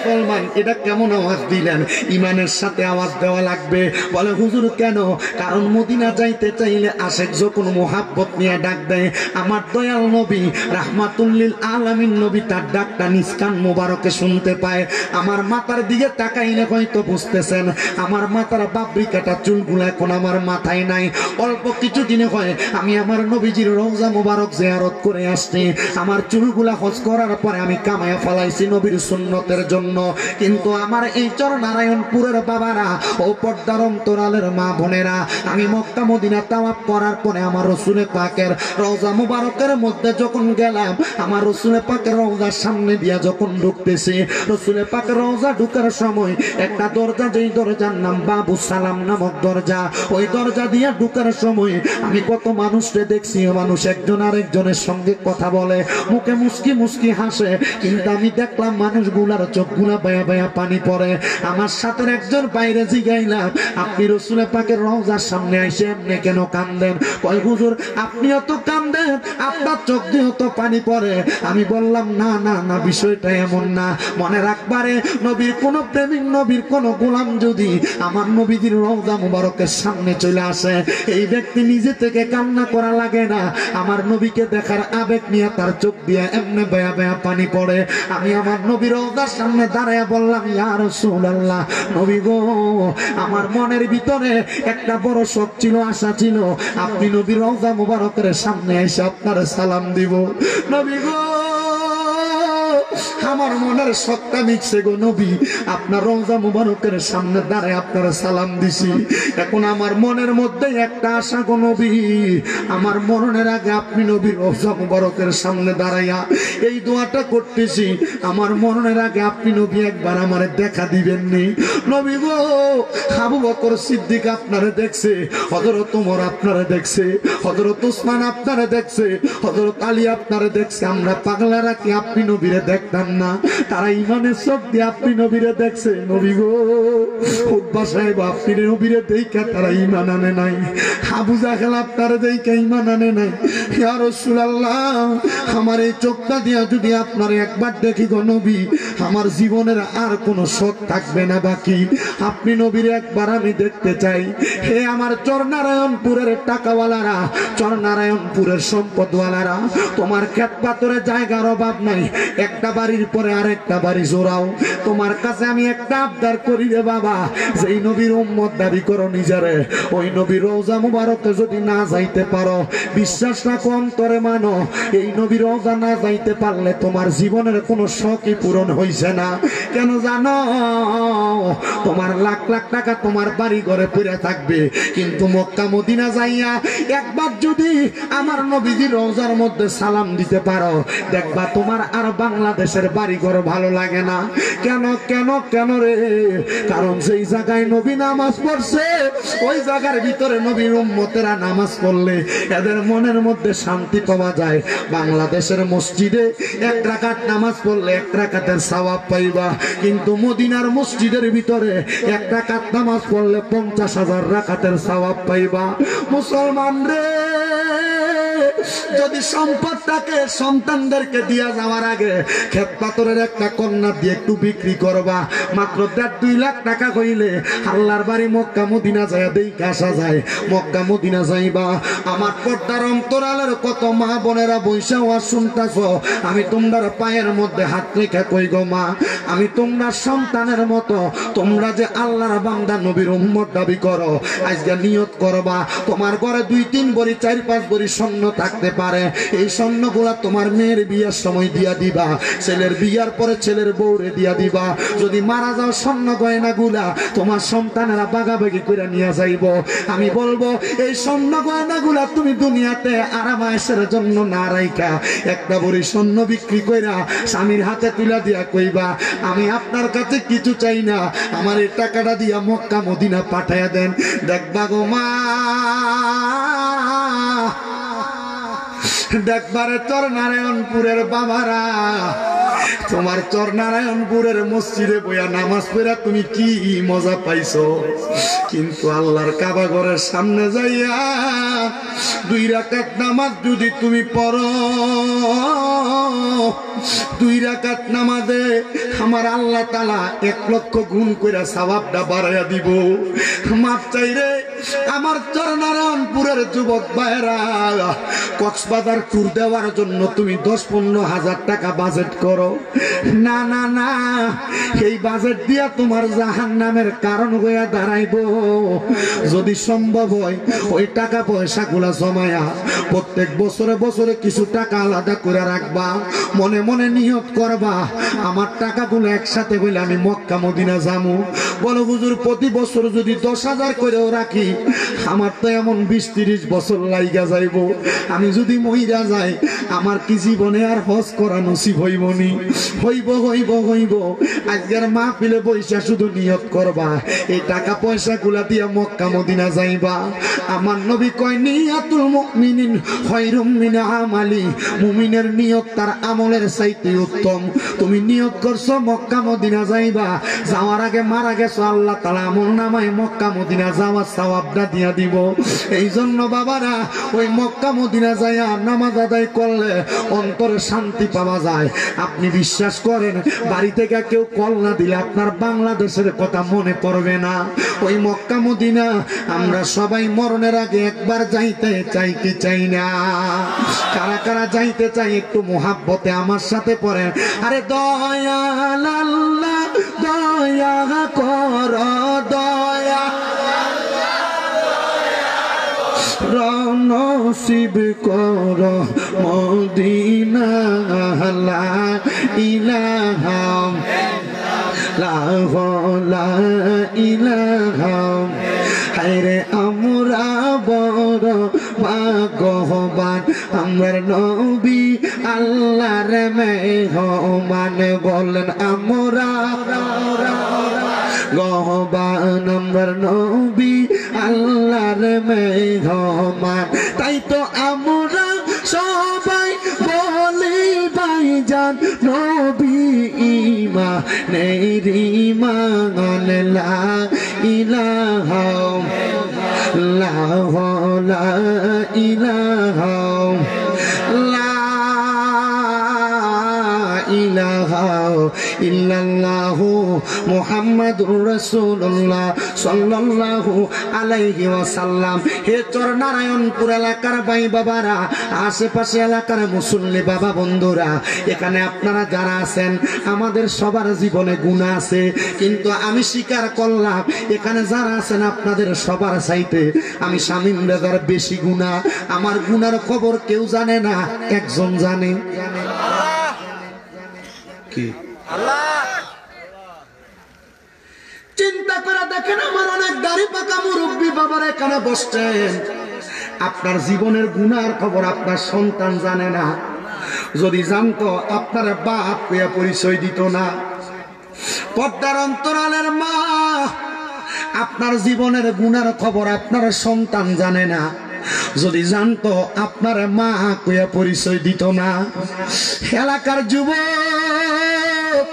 মুসলমান এটা কেমন আওয়াজ দিলেন? ইমানের সাথে আওয়াজ দেওয়া লাগবে। বলে হুজুর কেন? কারণ মদিনা যাইতে চাইলে আশেক যখন মোহাব্বত নিয়ে ডাক দেয়, আমার দয়াল নবী রাহমাতুল লিল আলামিন নবী তার ডাকটা নিজ কান মোবারকে শুনতে পায়। আমার মাথার দিকে তাকাইলে হয়তো বুঝতেছেন আমার মাথার বাবরি কাটা চুলগুলো এখন আমার মাথায় নাই। অল্প কিছু দিনে হয় আমি আমার নবীজির রওজা মোবারক জিয়ারত করে আসছি। আমার চুলগুলা হজ করার পরে আমি কামায়া ফেলাইছি নবীর সুন্নতের জন্য। কিন্তু আমার এই চরনারায়ণপুরের বাবারা ও পর্দার অন্তরালের মা বোনেরা, আমি মক্কা মদিনা তাওয়াফ করার পরে আমার রসুলের পাকের রওজা মুবারকের মধ্যে যখন গেলাম, আমার রসুলের পাকের রওজার সামনে দিয়া যখন ঢুকতেছি, রসুলের পাকের রওজা ঢুকার সময় একটা দরজা, যেই দরজার নাম বাবু সালাম নামক দরজা, ওই দরজা দিয়া ঢুকার সময় আমি কত মানুষকে দেখছি, মানুষ একজন আরেকজনের সঙ্গে কথা বলে, মুখে মুস্কি মুস্কি হাসে, কিন্তু আমি দেখলাম মানুষগুলার চোখগুলা বায়া বায়া পানি পড়ে। আমার সাথে একজন বাইরে জিগাইলাম, আপনি রসুলের পাকের রওজার সামনে আইসে এমনি কেন কান্দেন? কয় হুজুর আপনিও তো কান্দেন, আপনার চোখ দিয়েও তো পানি পড়ে। আমি বললাম না না না, বিষয়টা এমন না। মনে রাখবারে নবীর কোন প্রেমিক, নবীর কোন গোলাম যদি আমার নবীজির রওজা মুবারকের সামনে চলে আসে, এই ব্যক্তি নিজে থেকে কান্না করা লাগে না, আমার নবীকে দেখার আবেগ নিয়ে তার চোখ দিয়ে এমনি বেয়া বেয়া পানি পড়ে। আমি আমার নবীর রওজার সামনে দাঁড়ায় বললাম, ইয়া রাসূলুল্লাহ, নবী গো, আমার মনের ভিতরে একটা বড় শখ ছিল, আশা ছিল, আপনি নবীর রওজা মুবারকের সামনে এসে আপনার সালাম দিব। নবী গো, আমার মনের শখটা মিটছে গো নবী, আপনার রওজা মুবারকের সামনে দাঁড়ায় আপনার সালাম দিছি। এখন আমার মনের মধ্যে একটা আশা গো নবী, আমার মরণের আগে আপনি নবীর রওজা মুবারকের সামনে দাঁড়াইয়া এই দোয়াটা করতেছি, আমার মরণের আগে আপনি নবী একবার আমারে দেখা দিবেননি। নবী গো, আবু বকর সিদ্দিক আপনারে দেখছে, হযরত ওমর আপনারে দেখছে, হযরত ওসমান আপনারে দেখছে, হযরত আলী আপনারে দেখছে, আমরা পাগলারা কি আপনি নবীরে দেখতাম না? তারা ইমানের চোখ দিয়ে আপনি নবীরে দেখছে। নবী গো, উতবা সাহেব আপনি নবীরে দেখা তারা ইমান আনে নাই, আবু জাহেল আপনারে দেখা ইমান আনে নাই। ইয়া রাসূলুল্লাহ, আমার এই চোখটা দিয়া যদি আপনারে একবার দেখি গো নবী, আমার জীবনের আর কোনো শখ থাকবে না বাকি। আপনি নবীর একবার আমি দেখতে চাই। হে আমার চরনারায়ণপুরের টাকাওয়ালারা, চরনারায়ণপুরের সম্পদওয়ালারা, তোমার ক্ষেত পাথরে জায়গার অভাব নাই, একটা বাড়ির পরে আরেকটা বাড়ি জোড়াও। তোমার কাছে আমি একটা আবদার করি রে বাবা, যেই নবীর উম্মত দাবি করো নিজেরে, ওই নবীর রওজা মুবারকে যদি না যাইতে পারো, বিশ্বাস রাখো, অন্তরে মানো, এই নবীর রওজা না যাইতে পারলে তোমার জীবনের কোনো শখই পূরণ হইছে না। কেন জানো? তোমার লাখ লাখ টাকা তোমার বাড়ি ঘরে পড়ে থাকবে, কিন্তু মক্কা মদিনা যাইয়া একবার যদি আমার নবীজির রওজার মধ্যে সালাম দিতে পারো, দেখবা তোমার আর বাংলাদেশের বাড়ি ঘর ভালো লাগে না। কেন কেন কেন রে? কারণ সেই জায়গায় নবী নামাজ পড়ছে, ওই জায়গার ভিতরে নবীর উম্মতেরা নামাজ পড়লে এদের মনের মধ্যে শান্তি পাওয়া যায়। বাংলাদেশের মসজিদে এক রাকাত নামাজ পড়লে এক রাকাতের সওয়াব পাইবা, কিন্তু মদিনার মসজিদের ভিতরে এক রাকাত নামাজ পড়লে 50,000 রাকাতের সওয়াব পাইবা। মুসলমান রে, যদি সম্পদটাকে সন্তানদেরকে দিয়া যাওয়ার আগে ক্ষেত পাথরের একটা কন্যা দিয়ে একটু বিক্রি করবা, মাত্র 1.5-2 লাখ টাকা হইলে আল্লাহর বাড়ি মক্কা মদিনা যায় দেখে আসা যায়। মক্কা মদিনা যাইবা। আমার পর্দার অন্তরালের কত মা বোনেরা বৈশা ওয়াজ শুনতাছ, আমি তোমরা পায়ের মধ্যে হাত রেখে কই গো মা, আমি তোমরা সন্তানের মতো, তোমরা যে আল্লাহর বান্দা নবীর উম্মত দাবি করো, আজকে নিয়ত করবা তোমার ঘরে 2-3 ভরি 4-5 ভরি স্বর্ণ থাকতে পারে, এই স্বর্ণগুলা তোমার মেয়ের বিয়ার সময় দিয়া দিবা, ছেলের বিয়ার পরে ছেলের বউরে দিয়া দিবা। যদি মারা যাও স্বর্ণ গয়নাগুলা তোমার সন্তানেরা বাগাবাগি করে নিয়ে যাইব। আমি বলবো এই স্বর্ণ গয়নাগুলা তুমি দুনিয়াতে আরামায়েশের জন্য না রাইখা একটা ভরি স্বর্ণ বিক্রি কইরা স্বামীর হাতে তুলা দিয়া কইবা, আমি আপনার কাছে কিছু চাই না, আমার এই টাকাটা দিয়া মক্কা মদিনা পাঠাইয়া দেন। দেখবা গো মা, দেখবারে চরনারায়ণপুরের বাবারা, তোমার চরনারায়ণপুরের মসজিদে বইয়া নামাজ পড়া তুমি কি মজা পাইছো, কিন্তু আল্লাহর কাবা ঘরের সামনে যাইয়া 2 রাকাত নামাজ যদি তুমি পড়ো, 2 রাকাত নামাজে আমার আল্লাহ তাআলা 1 লক্ষ গুণ কইরা সওয়াবটা বাড়াইয়া দিব। মাপ চাইরে আমার চরনারায়ণপুরের যুবক ভাইরা, কক্সবাজার ট্যুর দেওয়ার জন্য তুমি 10-15 হাজার টাকা বাজেট করো। না না না, এই বাজেট দিয়া তোমার জাহান্নামের কারণ হইয়া দাঁড়াইব। যদি সম্ভব হয় ওই টাকা পয়সা গুলা জমায়া প্রত্যেক বছরে বছরে কিছু টাকা আলাদা করে রাখবা, মনে মনে নিয়ত করবা আমার টাকাগুলো একসাথে হইলে আমি মক্কা মদিনা যামু। বলো হুজুর প্রতি বছর যদি 10,000 করেও রাখি, আমার তো এমন 20-30 বছর লাইগা যাইব, আমি যদি মইরা যাই আমার কি জীবনে আর হজ করা নসিব হইবনি? হইব হইব হইব। আজকের মাহফিলে বইসা শুধু নিয়ত করবা এই টাকা পয়সা গুলা দিয়া মক্কা মদিনা যাইবা। আমার নবী কয় নিয়াতুল মুমিনিন খায়রুম মিন আমালি, মুমিনের নিয়ত তার আমলের চাইতে উত্তম। তুমি নিয়ত করছো মক্কা মদিনা যাইবা, যাওয়ার আগে মারা গেছো, আল্লাহ তাআলা আমলনামায় মক্কা মদিনা যাওয়ার সওয়াবটা দিয়া দিব। এই জন্য বাবারা ওই মক্কা মদিনা যাইয়া নামাজ আদায় করলে অন্তরে শান্তি পাওয়া যায়। আপনি বিশ্বাস করেন বাড়ি থেকে কেউ কল না দিলে আপনার বাংলাদেশের কথা মনে পড়বে না। ওই মক্কা মদিনা আমরা সবাই মরণের আগে একবার যাইতে চাই কি চাই না? কারা কারা যাইতে চাই একটু মোহাব্বতে আমার সাথে পড়েন। আরে দয়াল আল্লাহ দয়া কর, দয়া নসিব কর মদিনা, লা ইলাহা লা ইলাহা। হায়রে আমরা বড় ভাগ্যবান, আমার নবী আল্লাহর মেহমান। বলেন আমরা গহবান, আমার নবী আল্লাহর মেহমান। তাই তো আমরা সবাই বলি ভাইজান নবী ঈমানের ঈমান, লা ইলাহা লা ইলাহা লা ইলাহা ইল্লাল্লাহু মুহাম্মাদুর রাসূলুল্লাহ সাল্লাল্লাহু আলাইহি ওয়াসাল্লাম। হে চরনারায়ণপুর এলাকার ভাই বাবারা, আশেপাশে এলাকার মুসল্লি বাবা বন্ধুরা, এখানে আপনারা যারা আছেন আমাদের সবার জীবনে গুনাহ আছে, কিন্তু আমি স্বীকার করলাম এখানে যারা আছেন আপনাদের সবার চাইতে আমি শামীম রেজার বেশি গুনাহ। আমার গুনার খবর কেউ জানে না, একজন জানে। কি আল্লাহ? চিন্তা করে দেখেন, আমার অনেক দাড়ি পাকা মুরব্বী বাবার এখানে বসছেন, আপনার জীবনের গুনার খবর আপনার সন্তান জানে না। যদি জানতো আপনার বাপ কইয়া পরিচয় দিত না। পর্দার অন্তরালের মা, আপনার জীবনের গুনার খবর আপনার সন্তান জানে না। যদি জানতো আপনার মা কইয়া পরিচয় দিত না। এলাকার যুবক,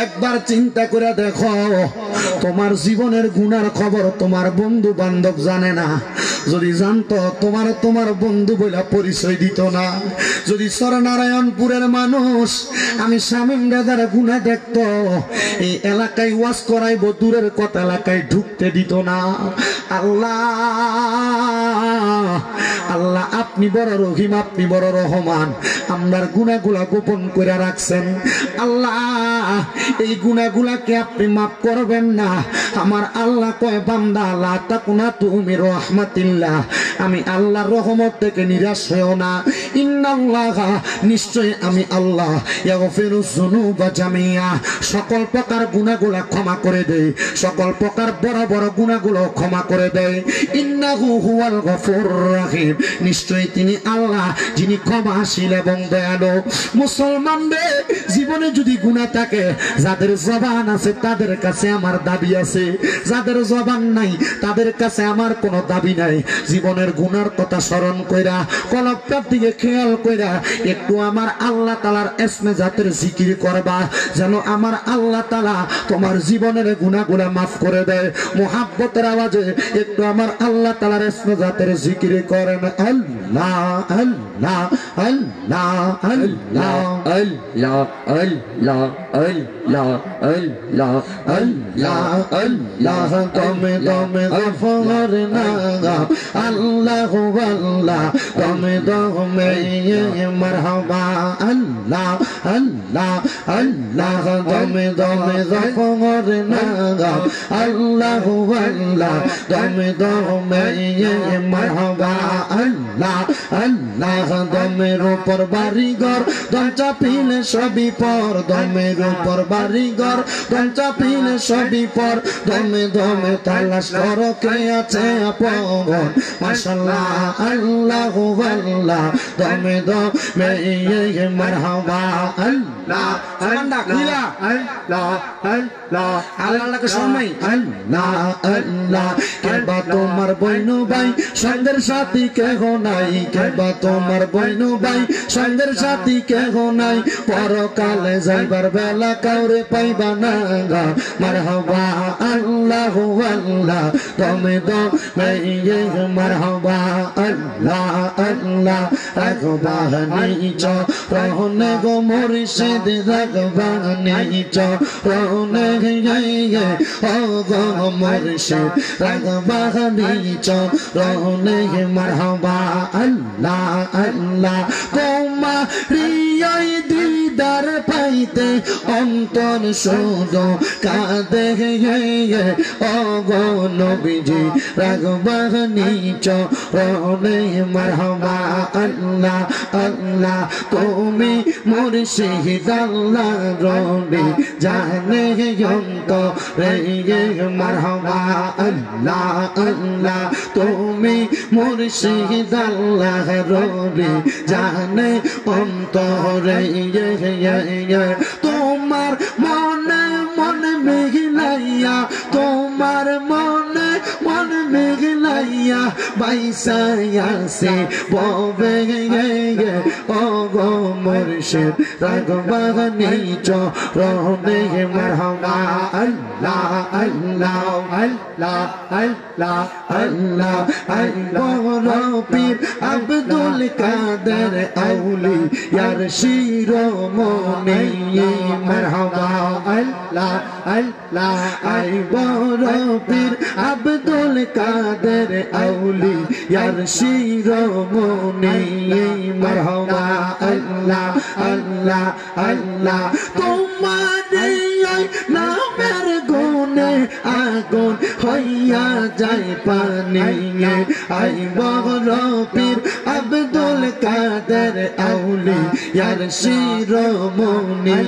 একবার চিন্তা করে দেখো, তোমার জীবনের গুনার খবর তোমার বন্ধু বান্ধব জানে না। যদি জানতো তোমার বন্ধু বলে পরিচয় দিত না। যদি চরনারায়ণপুরের মানুষ আমি শামীম রেজার গুনাহ দেখতো, এই এলাকায় ওয়াজ করাইব দূরের কথা এলাকায় ঢুকতে দিত না। আল্লাহ আল্লাহ আপনি বড় রহিম, আপনি বড় রহমান। আপনার গুনাহগুলা গোপন করে রাখছেন। আল্লাহ এই গুনাহগুলাকে আপনি মাফ করবেন না। আমার আল্লাহ কয় বান্দা লা তাকুনাতু মির রাহমাতিল্লাহ, আমি আল্লাহর রহমত থেকে নিরাশ হইও না। ইন্নাল্লাহা, নিশ্চয় আমি আল্লাহ, ইয়াগফিরুজ যুনুবা জামিয়া, সকল প্রকার গুনাহগুলা ক্ষমা করে দেই, সকল প্রকার বড় বড় গুনাহগুলো ক্ষমা করে দেয়। ইন্নাহু হুয়াল গফুরুর রহিম, নিশ্চয় তিনি আল্লাহ যিনি ক্ষমাশীল এবং দয়ালু। মুসলমানদের জীবনে যদি গুনাহ থাকে, যাদের জবান আছে তাদের কাছে আমার দাবি আছে, যাদের জবান নাই তাদের কাছে আমার কোনো দাবি নাই। জীবনের গুনার কথা স্মরণ কইরা কলবটার দিকে খেয়াল কইরা একটু আমার আল্লাহ তাআলার ইসমে জাতের জিকির করবা, যেন আমার আল্লাহ তাআলা তোমার জীবনের গুনাহগুলো maaf করে দেয়। মুহাব্বতের আওয়াজে একটু আমার আল্লাহ তাআলার ইসমে জাতের জিকির করেন। আল্লাহ আল্লাহ আল্লাহ আল্লাহ আল্লাহ আল্লাহ আল্লাহ আল্লাহ আল্লাহ আল্লাহ দমে দমে গফর না আল্লাহ আল্লাহ দমে দমে মারহাবা আল্লাহ আল্লাহ আল্লাহ দমে দমে গফর না আল্লাহ আল্লাহ দমে দমে মারহাবা আল্লাহ আল্লাহ দমের উপর বাড়িঘর দম চাপিলে সবই পর, দমের উপর বাড়িঘর দম চাপিলে সবই পর, দমে দমে তালাশ করো কে আছে আপন মাশাআল্লাহ আল্লাহ আল্লাহ দমে দমে মারহাবা আল্লাহ আল্লাহ কিলা আল্লাহ আল্লাহ আল্লাহকে শোনাই আল্লাহ আল্লাহ কেবা তোমার বইনু ভাই সঙ্গের সাথী কেহ নাই, কেবা তোমার বইনু ভাই সঙ্গের সাথী কেহ নাই, পরকালে যাইবার বেলা কাউরে পাইবা না মারহাবা আল্লাহ আল্লাহ দমে দমে মারহাবা আল্লাহ আল্লাহ রাখবা নিচ রহনে গো মুর্শিদ রাখবা নিচ রহনে ও গো মুর্শিদ রাখবা নিচ রহনে মারহাবা আল্লাহ আল্লাহ তোমারি ওই দিদার পাইতে অন্তর শুধু কাঁদে ও গো নবীজি রাখবা নিচ রহনে মারহাবা আল্লাহ আল্লাহ তুমি মুর্শিদ আল্লাহ রবি জানে অন্তরে মারহাবা আল্লাহ আল্লাহ তুমি মুর্শিদ আল্লাহ রবি জানে অন্তরে তোমার মনে মনে মিলাইয়া, তোমার মনে মনে মিলাইয়া বাইসাইয়া সে ববে ও গো মুর্শিদ রাখবা নিচ রহনে মারহাবা আল্লাহ আল্লাহ আল্লাহ আল্লাহ আল্লাহ আল্লাহ পীর আব্দুল কাদের আউলি ইয়ার শিরোমণি মারহাবা আল্লাহ আল্লাহ আই বড় পীর আব্দুল কাদের আউলি ইয়ার শিরোমণি মারহাবা আল্লাহ আল্লাহ আল্লাহ তোমার নামের গুণে আগুন হইয়া যায় পানি, আই বড় পীর আব্দুল কাদের আউলি ইয়ার শিরোমণি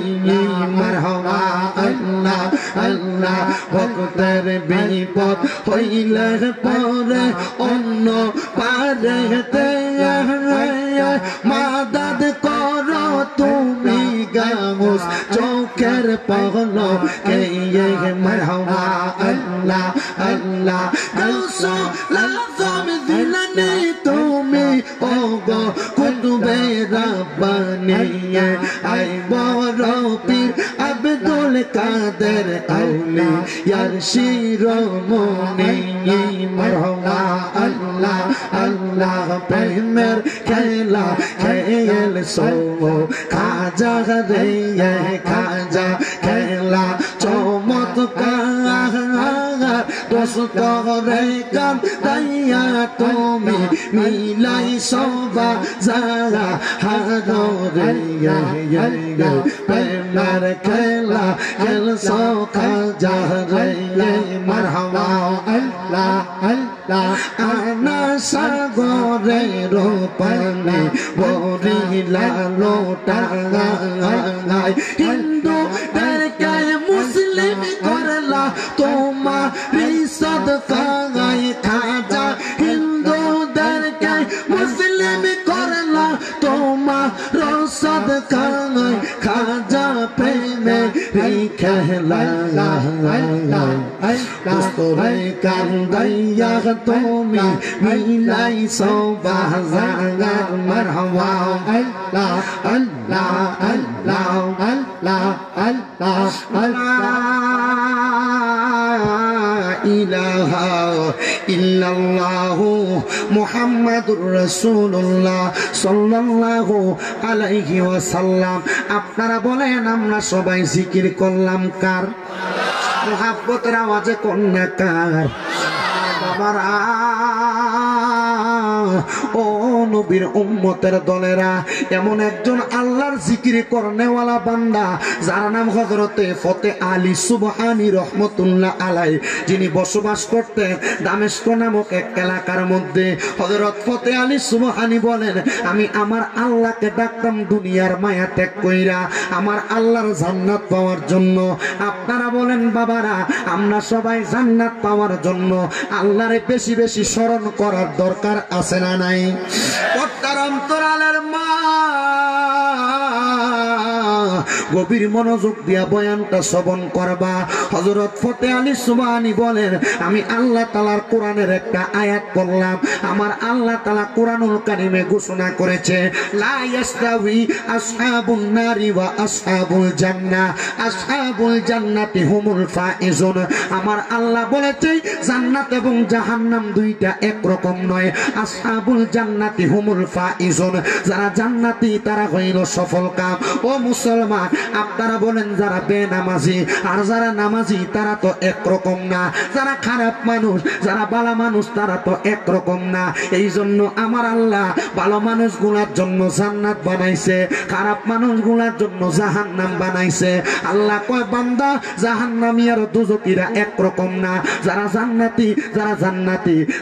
মারহাবা আল্লাহ আল্লাহ ভক্তের বিপদ হইলে পরে অন্য পারেতে মাদাদ করো তুমি গামুস চোখের পলকে মারহাবা আল্লাহ আল্লাহ রাসূল আযম দিলানি তুমি ও গো কুতুবে রাব্বানি আই বড় পীর আব্দুল কাদের আউলি ইয়ার শিরোমণি মারহাবা আল্লাহ আল্লাহ প্রেমের খেলা খেল সো খাজা রে খাজা খেলা চমৎকার দোস্ত রে গান তাইয়া তুমি মিলাই সবা যারা হারো রে প্রেমের খেলা খেল সো খাজা রে মারহাবা আল্লাহ আল্লাহ আনা সাগরে রূপানি বরিলা লোটাঙ্গাই হিন্দু দেখে মুসলিম করলা তোমারি সদকায় খাজা হিন্দু দেখে মুসলিম করলা তোমার সদকায় খাজা প্রেমে খেলা দোস্তরে কান্দাইয়া তুমি মিলাইছো বাজার মারহাবা আল্লাহ আল্লাহ আল্লাহ আল্লাহ আল্লাহ ইলাহা ইল্লাল্লাহু মুহাম্মাদুর রাসূলুল্লাহ সাল্লাল্লাহু আলাইহি ওয়াসাল্লাম। আপনারা বলেন আমরা সবাই জিকির করলাম কার? মুহাব্বতের আওয়াজে কন্যা কার? বাবারা ও নবীর উম্মতের দলেরা, এমন একজন আল্লাহর জিকির করনেওয়ালা বান্দা যার নাম হযরতে ফতে আলী সুবহানী রহমতুল্লাহ আলাই, যিনি বসবাস করতেন দামেস্ক নামক এক এলাকার মধ্যে। হযরত ফতে আলী সুবহানী বলেন, আমি আমার আল্লাহকে ডাকতাম দুনিয়ার মায়া ত্যাগ কইরা আমার আল্লাহর জান্নাত পাওয়ার জন্য। আপনারা বলেন বাবারা, আমরা সবাই জান্নাত পাওয়ার জন্য আল্লাহরে বেশি বেশি স্মরণ করার দরকার আছে না নাই? পর্দার অন্তরালের মা গভীর মনোযোগ দিয়া বয়ানটা শ্রবণ করবা। হযরত ফতে আলী সুবহানী বলেন, আমি আল্লাহ তাআলার কোরআনের একটা আয়াত পড়লাম। আমার আল্লাহ তাআলা কোরআনুল কারীমে ঘোষণা করেছে, লা ইয়াস্তাউই আসহাবুন নারি ওয়া আসহাবুল জান্নাহ, আসহাবুল জান্নাতি হুমুল ফাইজুন। আমার আল্লাহ বলেছে জান্নাত এবং জাহান্নাম দুইটা একরকম নয়। আসহাবুল জান্নাতি হুমুল ফাইজুন, যারা জান্নাতি তারা হইল সফলকাম। ও মুসলমান, আপনারা বলেন যারা বেনামাজি আর যারা নামাজি তারা তো একরকম না। যারা খারাপ মানুষ যারা ভালো মানুষ তারা তো একরকম না। এই জন্য আমার আল্লাহ ভালো মানুষগুলার জন্য জান্নাত বানাইছে, খারাপ মানুষগুলার জন্য জাহান্নাম বানাইছে। আল্লাহ কয় বান্দা জাহান্নামী আর দুজকিরা একরকম না। যারা জান্নাতি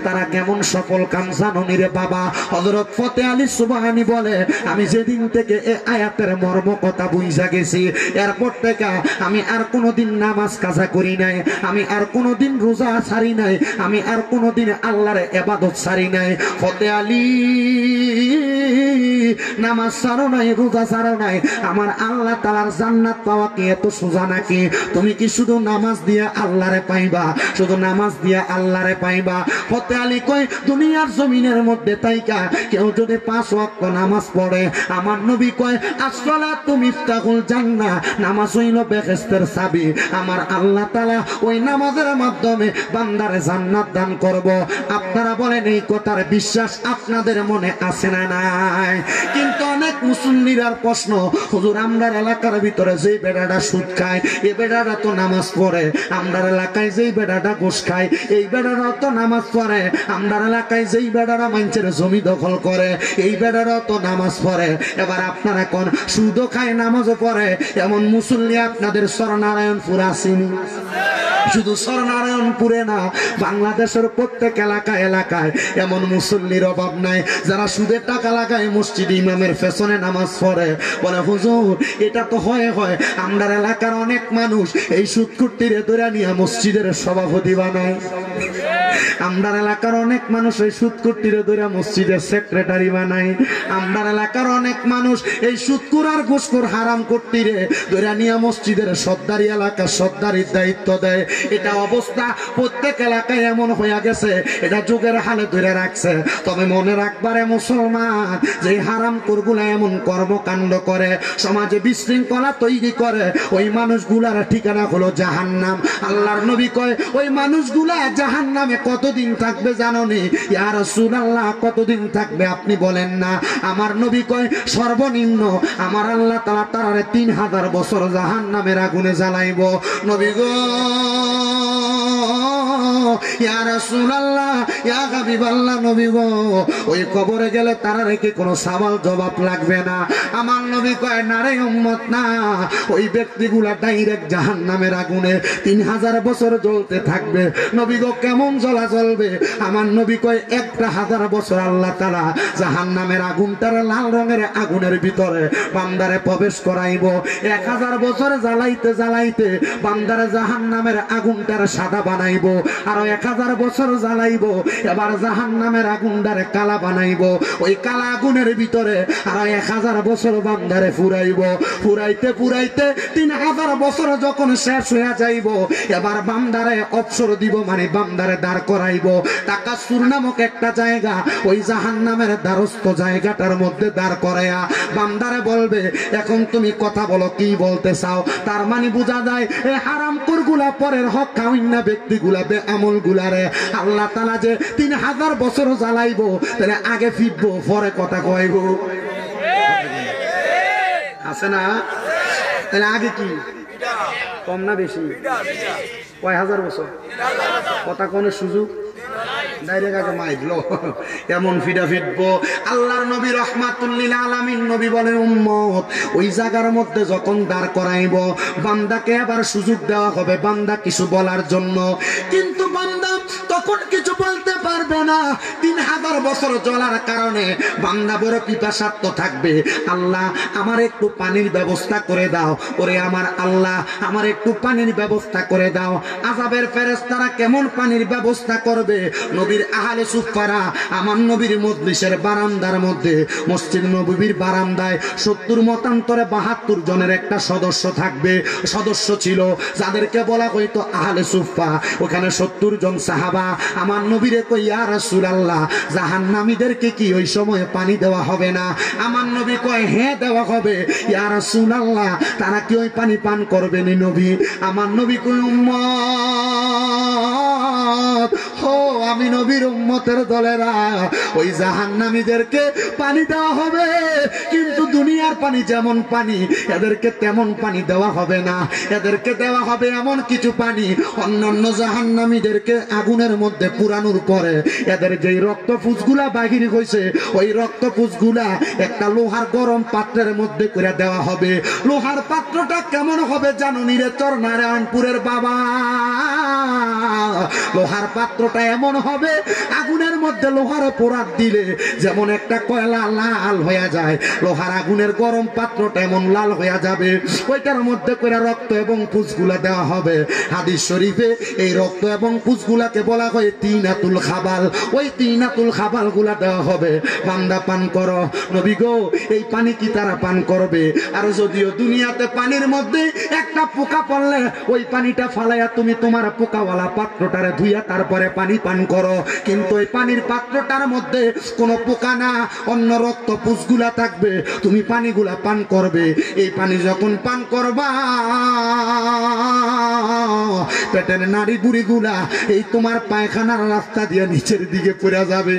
তারা কেমন সফল কাম জানো নি রে বাবা? হযরত ফতে আলী সুবহানী বলে, আমি যেদিন থেকে এই আয়াতের মর্ম কথা বুঝা গেছি, এরপর থেকে আমি আর কোনোদিন নামাজ কাজা করি নাই, আমি আর কোনোদিন রোজা ছাড়ি নাই, আমি আর কোনোদিন আল্লাহর ইবাদত ছাড়ি নাই। ফতে আলী নামাজ ছাড়ো নাই, রোজা ছাড়ো নাই। আমার আল্লাহ তাআলার জান্নাত পাওয়া কি এত সোজা নাকি? তুমি কি শুধু নামাজ দিয়া আল্লাহরে পাইবা? শুধু নামাজ দিয়া আল্লাহরে পাইবা? ফতে আলী কয়, দুনিয়ার জমিনের মধ্যে তাইকা কেউ যদি 5 ওয়াক্ত নামাজ পড়ে, আমার নবী কয় আসসালাতু মিফতাহুল জান্নাহ, নামাজ হইল বেহেশতের চাবি। আমার আল্লাহ তাআলা ওই নামাজের মাধ্যমে বান্দারে জান্নাত দান করব। আপনারা বলেন এই কথার বিশ্বাস আপনাদের মনে আছে না নাই? কিন্তু অনেক মুসল্লিরার প্রশ্ন, হুজুর আমরার এলাকার ভিতরে যেই বেড়াটা সুদ খায় এই বেড়াটা তো নামাজ পড়ে, আমরার এলাকায় যেই বেড়াটা ঘুষ খায় এই বেড়াটাও তো নামাজ পড়ে, আমরার এলাকায় যেই বেড়ারা মানুষের জমি দখল করে এই বেড়াটাও তো নামাজ পড়ে। এবার আপনারা কোন সুদও খায় নামাজও পড়ে এমন মুসল্লি আপনাদের শরণারায়ণপুর আসেনি? শুধু শরণারায়ণপুরে না, বাংলাদেশের প্রত্যেক এলাকায় এমন মুসল্লির অভাব নাই যারা সুদের টাকা লাগায় মসজিদ ইমামের পেছনে নামাজ পড়ে। বলে হুজুর এটা তো হয় আমরা এলাকার অনেক মানুষ এই সুদকুটিরে ধরে নিয়ে মসজিদের সভাপতি বানায়, আমরা এলাকার অনেক মানুষ এই সুদকুটিরে ধরে মসজিদের সেক্রেটারি বানায়, আমরা এলাকার অনেক মানুষ এই সুদকুর আর ঘুষখোর হারাম কুটিরে ধরে নিয়ে মসজিদের সর্দারি এলাকা সর্দারির দায়িত্ব দেয়। এটা অবস্থা প্রত্যেক এলাকায় এমন হয়ে গেছে, এটা যুগের হালে ধরে রাখছে। তবে মনে রাখবারে মুসলমান, যে হারাম কুরগুলা এমন কর্মকাণ্ড করে সমাজে বিশৃঙ্খলা তৈরি করে, ওই মানুষগুলার ঠিকানা হলো জাহান্নাম। আল্লাহর নবী কয় ওই মানুষগুলা জাহান্নামে কতদিন থাকবে জানো নি? ইয়া রাসূলুল্লাহ কতদিন থাকবে আপনি বলেন না? আমার নবী কয় সর্বনিম্ন আমার আল্লাহ তাআলা তারারে 3000 বছর জাহান্নামের আগুনে জ্বালাইব। নবী গো ইয়া রাসূলুল্লাহ ইয়া হাবিবাল্লাহ, নবী গো ওই কবরে গেলে তারা রেখে কোনো সওয়াল জবাব লাগবে না। আমার নবী কয় না রে উম্মত না, ওই ব্যক্তিগুলা ডাইরেক্ট জাহান্নামের আগুনে 3000 বছর জ্বলতে থাকবে। নবী গো কেমন জ্বলা জ্বলবে? আমার নবী কয় 1000 বছর আল্লাহ তাআলা জাহান্নামের আগুনটার লাল রঙের আগুনের ভিতরে বান্দারে প্রবেশ করাইব। 1000 বছর জ্বালাইতে বান্দারে জাহান্নামের আগুনটার সাদা বানাইব। আর আরো 1000 বছর জ্বালাইব, এবার জাহান্নামের আগুনটারে কালা বানাইব, ওই কালা আগুনের ভিতরে আরো 1000 বছর বান্দারে ফুরাইব, ফুরাইতে ফুরাইতে 3000 বছর যখন শেষ হয়ে যাইব, এবার বান্দারে অবসর দিব, মানে বান্দারে দাঁড় করাইব তাকাসুর নামক একটা জায়গা, ওই জাহান্নামের দ্বারস্থ জায়গাটার মধ্যে দাঁড় করায়া বান্দারে বলবে, এখন তুমি কথা বলো, কি বলতে চাও? তার মানে বোঝা যায় এই হারামখোর গুলা, পরের হক খাওয়িনা ব্যক্তিগুলা, বেআমল গুলারে আল্লাহ তাআলা যে 3000 বছর জ্বালাইবো, তাহলে আগে ফিরবো পরে কথা কইব, আছে না? তাহলে আগে কি কম না বেশি? কয় হাজার বছর কথা কোনের সুযোগ ডাইরেক্ট আগে মাইরলো, এমন ফিডা ফিটবো। আল্লাহর নবী রাহমাতুল লিল আলামিন নবী বলেন, উম্মত ওই জায়গার মধ্যে যখন দাঁড় করাইব, বান্দাকে আবার সুযোগ দেওয়া হবে বান্দা কিছু বলার জন্য, কিন্তু বান্দা তখন কিছু বলতে পারবে না। 3000 বছর জ্বলার কারণে বান্দা বড় পিপাসার্থ থাকবে, আল্লাহ আমার একটু পানির ব্যবস্থা করে দাও, ওরে আমার আল্লাহ আমার একটু পানির ব্যবস্থা করে দাও। আযাবের ফেরেশতারা কেমন পানির ব্যবস্থা করবে? নবীর আহলে সুফফারা আমার নবীর মজলিসের বারান্দার মধ্যে, মসজিদ নববীর বারান্দায় 70 মতান্তরে 72 জনের একটা সদস্য থাকবে, সদস্য ছিল যাদেরকে বলা হইতো আহলে সুফফা। ওখানে 70 জন সাহাবা আমার নবীরে কই, ইয়া রাসূলুল্লাহ জাহান্নামীদেরকে কি ওই সময় পানি দেওয়া হবে না? আমার নবী কয়, হ্যাঁ দেওয়া হবে ইয়া রাসূলুল্লাহ, তারা কি ওই পানি পান করবেন নবী? আমার নবী কই, উম্মত হো, আমি নবীর উম্মতের দলেরা, ওই জাহান্নামীদেরকে পানি দেওয়া হবে, কিন্তু দুনিয়ার পানি যেমন পানি এদেরকে তেমন পানি দেওয়া হবে না, এদেরকে দেওয়া হবে এমন কিছু পানি অন্যান্য জাহান্নামীদেরকে আগুনের মধ্যে পুরানোর পরে এদের যেই রক্তপুঁজগুলা বাহির হয়েছে, ওই রক্তপুঁজগুলা একটা লোহার গরম পাত্রের মধ্যে করে দেওয়া হবে। লোহার পাত্রটা কেমন হবে জানো নি রে চর নারায়ণপুরের বাবা? লোহার পাত্রটা এমন হবে, আগুনের মধ্যে লোহার পোড়াত দিলে যেমন একটা কয়লা লাল হয়ে যায়, লোহার আগুনের গরম পাত্রটা এমন লাল হয়ে যাবে, ওইটার মধ্যে করে রক্ত এবং পুঁজগুলা দেওয়া হবে। হাদিস শরীফে এই রক্ত এবং পুঁজগুলাকে বলা হয় তিনাতুল খাবাল, ওই তিনাতুল খাবাল গুলা দেওয়া হবে, বান্দা পান করো। নবী গো, এই পানি কি তারা পান করবে? আর যদিও দুনিয়াতে পানির মধ্যে একটা পোকা পড়লে ওই পানিটা ফালাইয়া তুমি তোমার পোকাওয়ালা পাত্রটারে ধুইয়া তারপরে পানি পান করো, কিন্তু এই পানির পাত্রটার মধ্যে কোনো পোকা না, অন্য রক্ত পুঁজগুলা থাকবে, তুমি পানিগুলা পান করবে। এই পানি যখন পান করবা, পেটের নাড়ি বুড়িগুলা এই তোমার পায়খানার রাস্তা দিয়ে নিচের দিকে পড়ে যাবে।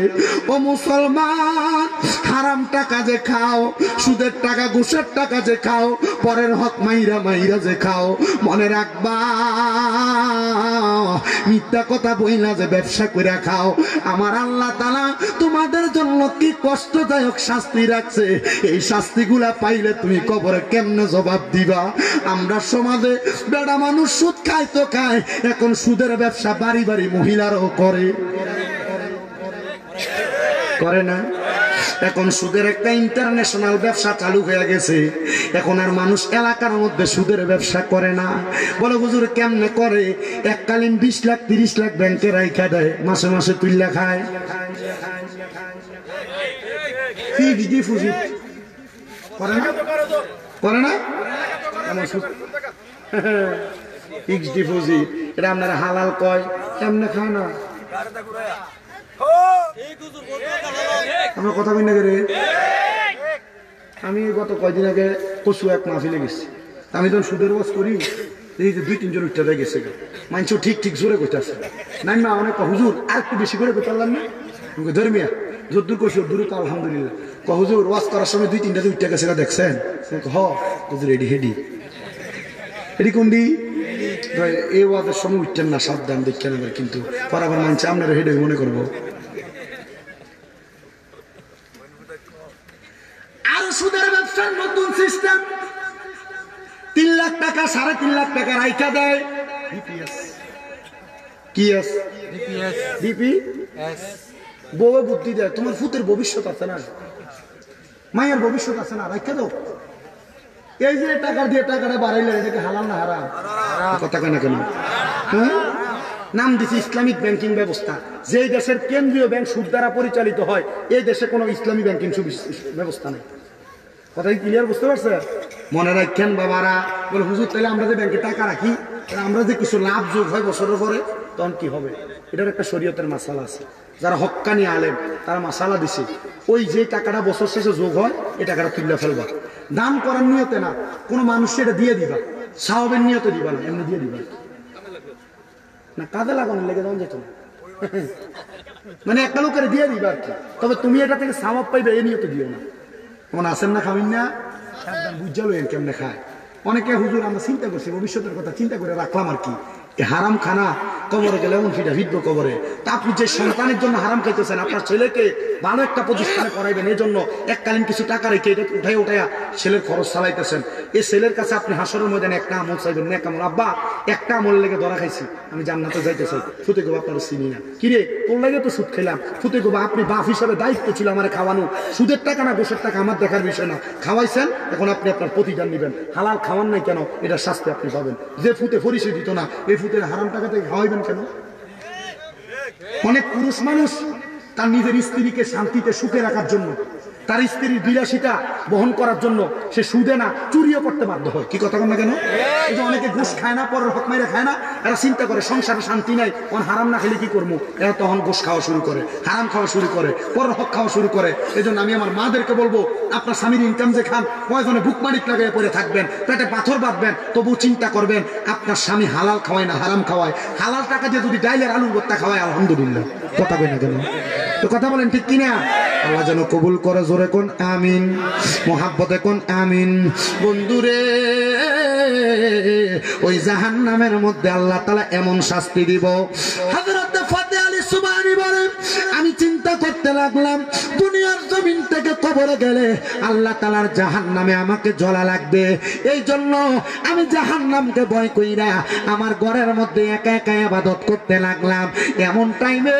ও মুসলমান, হারামটা কাজে খাও, সুদের টাকা ঘুষের টাকা যে খাও, পরের হক মাইরা মাইরা যে খাও, মনে রাখবা মিথ্যা কথা বইলা যে ব্যবসা করে খাও, আমার আল্লাহ তাআলা তোমাদের জন্য কি কষ্টদায়ক শাস্তি রাখছে, এই শাস্তিগুলা পাইলে তুমি কবরে কেমনে জবাব দিবা? আমরা সমাজে বেড়া মানুষ সুদ খায় তো খায়, এখন সুদের ব্যবসা বাড়ি বাড়ি মহিলারাও করে, করে না? এখন সুদের একটা ইন্টারন্যাশনাল ব্যবসা চালু হয়ে গেছে, এখন আর মানুষ এলাকার মধ্যে সুদের ব্যবসা করে না। বলে হুজুর কেমনে করে? এককালীন 20 লাখ 30 লাখ ব্যাংকে রাইখা দেয়, মাসে মাসে তুইলা খায়, ফিক্সড ডিপোজিট করে না, করে না? ফিক্সড ডিপোজিট, এটা আপনারা হালাল কয়, কেমনে খায় না? আমরা কথা কই না রে। আমি গত কয়দিন আগে কচু এক মাহফিলে গেছি, আমি যখন সুদের ওয়াজ করি, এই যে 2-3 জন উঠতে গেছে, মানুষ ঠিক ঠিক জোরে কইতাছে, নাই মা অনেক হুজুর আর একটু বেশি করে বেতারলাম না, ধর্মিয়া যদ্দূর করছি দূর তো আলহামদুলিল্লাহ। হুজুর ওয়াজ করার সময় 2-3টা উঠতে গেছে, দেখছেন? হুজুর এডি হেডি এডি কোনডি এই ওয়াজের সময় উঠতেন না, সাবধান দেখেন আবার, কিন্তু পর আবার মানছে আপনারা হেডে মনে করবো। আর সুদের ব্যবসার নতুন সিস্টেম, 3 লাখ টাকা 3.5 লাখ টাকা রাইখা দেয়, কি বউ বুদ্ধি দেয়, তোমার ফুতের ভবিষ্যৎ আছে না, মায়ের ভবিষ্যৎ আছে না, রাইখা দাও। এই যে টাকা দিয়ে টাকাটা বাড়াইলে এটাকে হালাল না হারাম? কথা কেন কেন? হ্যাঁ, নাম দিছি ইসলামিক ব্যাংকিং ব্যবস্থা। যেই দেশের কেন্দ্রীয় ব্যাংক সুদ দ্বারা পরিচালিত হয়, এই দেশে কোনো ইসলামী ব্যাংকিং ব্যবস্থা নেই। কথা কি ক্লিয়ার বুঝতে পারছে? মনে রাখেন বাবারা। বলে হুজুর তাহলে আমরা যে ব্যাংকে টাকা রাখি, আমরা যে কিছু লাভ যোগ হয় বছরের পরে, তখন কি হবে? এটার একটা শরীয়তের মাসালা আছে। যারা হক্কানি আলেম তারা মাসালা দিছে, ওই যে টাকাটা বছর শেষে যোগ হয় এই টাকাটা তুলে ফেলবা। দান করার নিয়তে না, কোনো মানুষকে এটা দিয়ে দিবা, সাহাবের নিয়তে দিবা না, এমনি দিয়ে দিবা না, কাজে লাগানোর লেগে যাওয়া যেত না। মানে একটা লোকের দিয়ে দিবা আর কি, তবে তুমি এটা থেকে সাওয়াব পাইবে এই নিয়তে দিও না। এমন আসেন না খাবেন না, সাবধান বুঝা লইেন কেমনে খায়। অনেকে হুজুর আমরা চিন্তা করছি, ভবিষ্যতের কথা চিন্তা করে রাখলাম আর কি, হারাম খানা কবরে গেলে এমন ফিটা ভিড়ব কবরে। তা আপনি যে সন্তানের জন্য হারাম খাইতেছেন, আপনার ছেলেকে ভালো একটা প্রতিষ্ঠানে পড়াইবেন, এই জন্য এককালীন কিছু টাকা রেখে এটা উঠাইয়া ছেলের খরচ চালাইতেছেন। এই ছেলের কাছে আপনি হাসরের ময়দানে একটা আমল চাইবেন না, এক আমল। আব্বা একটা আমল লেগে ধরা খাইছি, আমি জান্নাতে যাইতে চাই। ফুতে গোবা আপনারা চিনি না, কিরে তোর লাগে তো সুদ খেলাম। ফুতে গোবা আপনি বাপ হিসাবে দায়িত্ব ছিল আমার খাওয়ানো, সুদের টাকা না গোসের টাকা আমার দেখার বিষয় না, খাওয়াইছেন, এখন আপনি আপনার প্রতিদান নেবেন। হালাল খাওয়ান নাই কেন, এটা শাস্তি আপনি পাবেন। যে ফুতে পরিচয় দিত না, এই ফুতের হারাম টাকা থেকে খাওয়াইবেন কেন? অনেক পুরুষ মানুষ তার নিজের স্ত্রীকে শান্তিতে সুখে রাখার জন্য, তার স্ত্রীর বিলাসিতা বহন করার জন্য সে সুদে না চুরিও করতে বাধ্য হয়। কি কথা বল না কেন? এই যে অনেকে ঘুষ খায় না, পরের হক মাইরে খায় না, এরা চিন্তা করে সংসারে শান্তি নাই, ওন হারাম না খেলে কি করবো, এরা তখন ঘুষ খাওয়া শুরু করে, হারাম খাওয়া শুরু করে, পরের হক খাওয়া শুরু করে। এই জন্য আমি আমার মাদেরকে বলবো, আপনার স্বামীর ইনকাম যে খান, কয়জনে বুক মারিক লাগাইয়া পড়ে থাকবেন, পেটে পাথর বাঁধবেন, তবু চিন্তা করবেন আপনার স্বামী হালাল খাওয়ায় না হারাম খাওয়ায়। হালাল টাকা দিয়ে যদি ডাইলের আলুর ভর্তা খাওয়ায়, আলহামদুলিল্লাহ। কথা কই না কেন? তো কথা বলেন ঠিক কিনা? আল্লাহ যেন কবুল করে, জোরে কোন আমিন, মোহাব্বতে কোন আমিন। বন্ধুরে, ওই জাহান্নামের মধ্যে আল্লাহ তাআলা এমন শাস্তি দিব। হযরত ফাতে আলী সুবহানী বলেন, আমি চিন্তা করতে লাগলাম দুনিয়ার জমিন থেকে কবরে গেলে আল্লাহ তাআলার জাহান্নামে আমাকে জ্বলা লাগবে। এই জন্য আমি জাহান্নামকে ভয় কইরা আমার ঘরের মধ্যে একা একা ইবাদত করতে লাগলাম। এমন টাইমে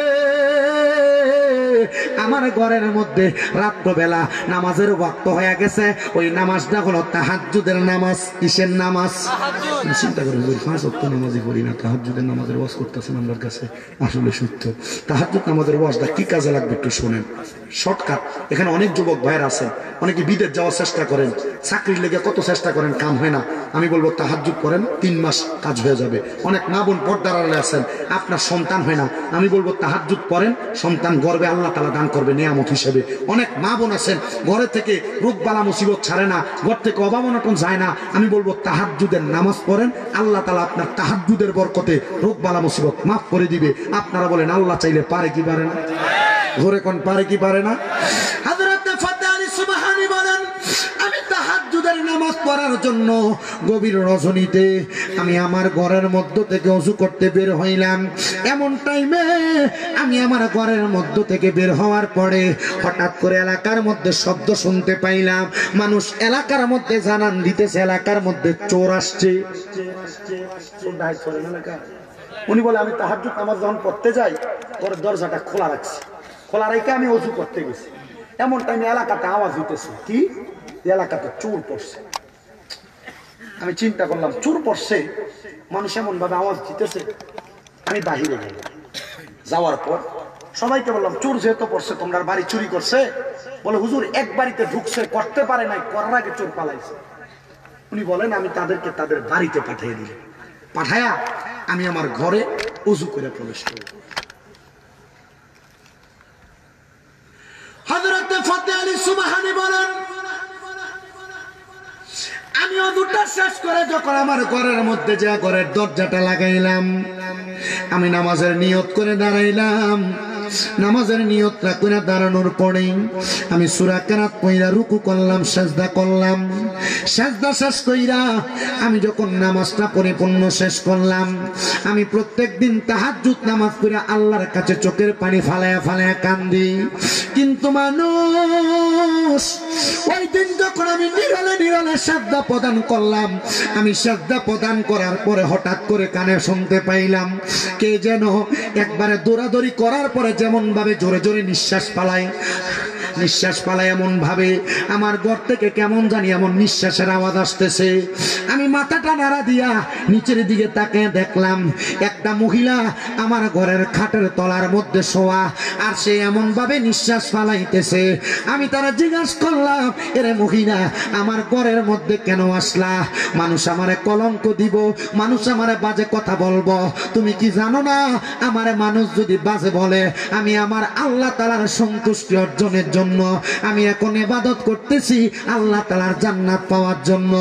আমার ঘরের মধ্যে রাত্রবেলা নামাজের ওয়াক্ত হয়ে গেছে। ওই নামাজটা হলো তাহাজ্জুদের নামাজ। কিসের নামাজ? চিন্তা করেন, ওই 5 ওয়াক্ত নামাজই পড়ি না, তাহাজ্জুদের নামাজের ওয়াজ করতেছেন আমার কাছে, আসলে সত্য। তাহাজ্জুদ নামাজের ওয়াজটা কি কাজে লাগবে একটু শোনেন, শর্টকাট। এখানে অনেক যুবক ভাইয়ের আছেন, অনেকে বিদেশ যাওয়ার চেষ্টা করেন, চাকরির লেগে কত চেষ্টা করেন, কাম হয় না। আমি বলবো তাহাজ্জুদ করেন, 3 মাস কাজ হয়ে যাবে। অনেক মা বোন পর্দার আড়ালে আছেন, আপনার সন্তান হয় না, আমি বলবো তাহাজ্জুদ করেন, সন্তান গর্বে আল্লাহ তাআলা দান করবে নিয়ামত হিসেবে। অনেক মা বোন আছেন ঘরে থেকে রোগ বালা মুসিবত ছাড়ে না, ঘর থেকে অভাব অনটন যায় না, আমি বলবো তাহাজ্জুদের নামাজ পড়েন, আল্লাহ তাআলা আপনার তাহাজ্জুদের বরকতে রোগ বালা মুসিবত মাফ করে দিবে। আপনারা বলেন আল্লাহ চাইলে পারে কি পারে না? ঘরে কোন পারে কি পারে না? হযরত ফাতে আলী সুবহানী বলেন, আমি তাহাজ্জুদের নামাজ পড়ার জন্য গভীর রজনীতে আমি আমার ঘরের মধ্য থেকে ওযু করতে বের হইলাম। এমন টাইমে আমি আমার ঘরের মধ্য থেকে বের হওয়ার পরে হঠাৎ করে এলাকার মধ্যে শব্দ শুনতে পাইলাম। মানুষ এলাকার মধ্যে জানান দিতেছে এলাকার মধ্যে চোর আসছে। উনি বলে, আমি তাহাজ্জুদ নামাজ যখন পড়তে যাই, ওর দরজাটা খোলা রাখছি, খোলা রেখে আমি ওযু করতে গেছি। এমন টাইমে এলাকাতে আওয়াজ হইতেছে, কি এলাকাতে চোর পড়ছে। আমি চিন্তা করলাম চোর পড়ছে, মানুষ এমন ভাবে আওয়াজ দিতেছে। আমি বাহিরে গেলাম, যাওয়ার পর সবাইকে বললাম, চোর যেহেতু পড়ছে, তোমরা বাড়ি চুরি করছে? বলে, হুজুর এক বাড়িতে ঢুকছে, করতে পারে নাই, করার আগে চোর পালাইছে। উনি বলেন, আমি তাদেরকে তাদের বাড়িতে পাঠিয়ে দিলাম, পাঠায়া আমি আমার ঘরে ওযু করে প্রবেশ করি। হযরত ফাতে আলী সুবহানী বলেন, আমি ওযুটা শেষ করে যখন আমার ঘরের মধ্যে যা ঘরের দরজাটা লাগাইলাম, আমি নামাজের নিয়ত করে দাঁড়াইলাম। নামাজের নিয়ত করে দাঁড়ানোর পরে আমি সূরা কেরাত পড়া রুকু করলাম, সিজদা করলাম। সিজদা শেষ কইরা আমি যখন নামাজটা পরিপূর্ণ শেষ করলাম, আমি প্রত্যেকদিন তাহাজ্জুদ নামাজ পড়ে আল্লাহর কাছে চোখের পানি ফালায়া ফালায়া কান্দি। কিন্তু মানুষ ওই দিন যখন আমি নিরলে নিরলে সিজদা প্রদান করলাম, আমি সিজদা প্রদান করার পরে হঠাৎ করে কানে শুনতে পাইলাম কে যেন একবারে দৌড়াদৌড়ি করার পরে যেমন ভাবে জোরে জোরে নিঃশ্বাস পালায়, নিঃশ্বাস পালায় এমন ভাবে আমার ঘর থেকে কেমন জানি এমন নিঃশ্বাসের আওয়াজ আসতেছে। আমি মাথাটা নাড়া দিয়া নিচের দিকে তাকিয়ে দেখলাম একটা মহিলা আমার ঘরের খাটের তলার মধ্যে শোয়া, আর সে এমন ভাবে নিঃশ্বাস ফালাইতেছে। আমি তারা জিজ্ঞাসা করলাম, এরে মহিলা আমার ঘরের মধ্যে কেন আসলা? মানুষ আমারে কলঙ্ক দিব, মানুষ আমারে বাজে কথা বলবো। তুমি কি জানো না আমারে মানুষ যদি বাজে বলে, আমি আমার আল্লাহ তাআলার সন্তুষ্টি অর্জনের জন্য আমি এখন ইবাদত করতেছি আল্লাহ তাআলার জান্নাত পাওয়ার জন্য।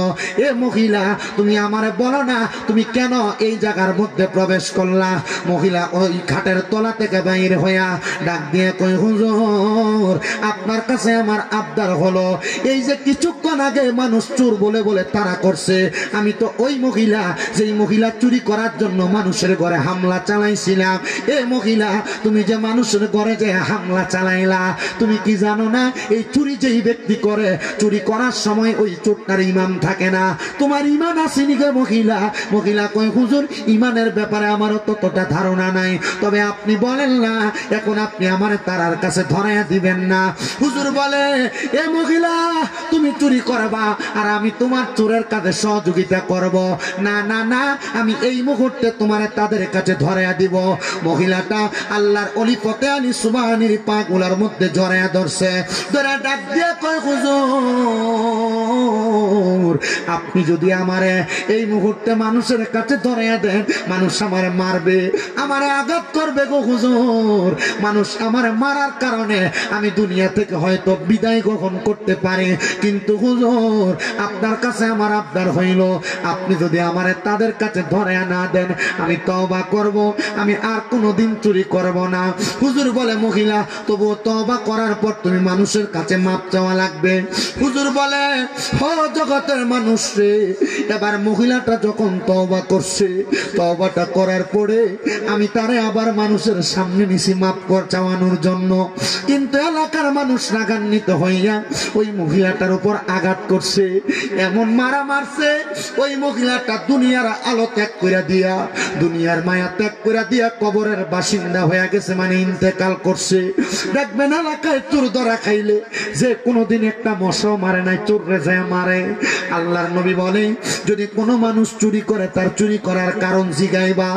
এ মহিলা তুমি আমারে বলো না তুমি কেন এই জায়গার মধ্যে প্রবেশ করলা? মহিলা ওই খাটের তলা থেকে বাইরে হইয়া ডাক দিয়ে কই, হুজুর আপনার কাছে আমার আবদার হলো, এই যে কিছুক্ষণ আগে মানুষ চোর বলে বলে তাড়া করছে, আমি তো ওই মহিলা যেই মহিলা চুরি করার জন্য মানুষের ঘরে হামলা চালাইছিলাম। এ মহিলা তুমি যে মানুষের ঘরে যে হামলা চালাইলা, তুমি কি জানো না এই চুরি যেই ব্যক্তি করে চুরি করার সময় ওই চোরটার ইমান থাকে না? তোমার ইমান আসেনি গে মহিলা? মহিলা কই, হুজুর ইমানের ব্যাপারে আমারও ততটা ধারণা নাই, তবে আপনি বলেন না এখন আপনি আমার তারার কাছে ধরাইয়া দিবেন না? হুজুর বলে, এ মহিলা তুমি চুরি করবা আর আমি তোমার চোরের কাছে সহযোগিতা করব? না না না, আমি এই মুহূর্তে তোমার তাদের কাছে ধরাইয়া দিব। মহিলাটা আল্লাহর ওলি ফতে আলী সুবহানির পাগুলার মধ্যে জড়াইয়া ধরছে, ধরে ডাক দিয়ে কয়, হুজুর আপনি যদি আমারে এই মুহূর্তে মানুষের কাছে ধরাইয়া দেন, মানুষ আমারে মারবে, আমারে আঘাত করবে গো হুজুর। মানুষ আমারে মারার কারণে আমি দুনিয়া থেকে হয়তো বিদায় গ্রহণ করতে পারি, কিন্তু হুজুর আপনার কাছে আমার আবদার হইল, আপনি যদি আমারে তাদের কাছে ধরাইয়া না দেন আমি তওবা করব, আমি আর কোনোদিন চুরি করব না। হুজুর বলে, মহিলা তবুও তওবা করার পর তুমি মানুষের কাছে মাপ চাওয়া লাগবে। হুজুর বলে, ও জগতের মানুষ রে, এবার মহিলাটা যখন তওবা করছে, তওবাটা করার পরে আমি তারে আবার মানুষের সামনে নিছি মাপ চাওয়ানোর জন্য, কিন্তু এলাকার মানুষ রাগান্বিত হইয়া ওই মহিলাটার উপর আঘাত করছে, এমন মারা মারছে ওই মহিলাটা দুনিয়ার আলো ত্যাগ করে দিয়া, দুনিয়ার মায়া ত্যাগ করে দিয়া কবরের বাসিন্দা হয়ে গেছে, মানে ইন্তেকাল করছে। দেখবেন এলাকায় চোর ধরা খাইলে যে কোনোদিন একটা মশাও মারে নাই, চোররে যায় মারে। আল্লাহর নবী বলে, যদি কোনো মানুষ চুরি করে তার চুরি করার কারণ জিগাইবা।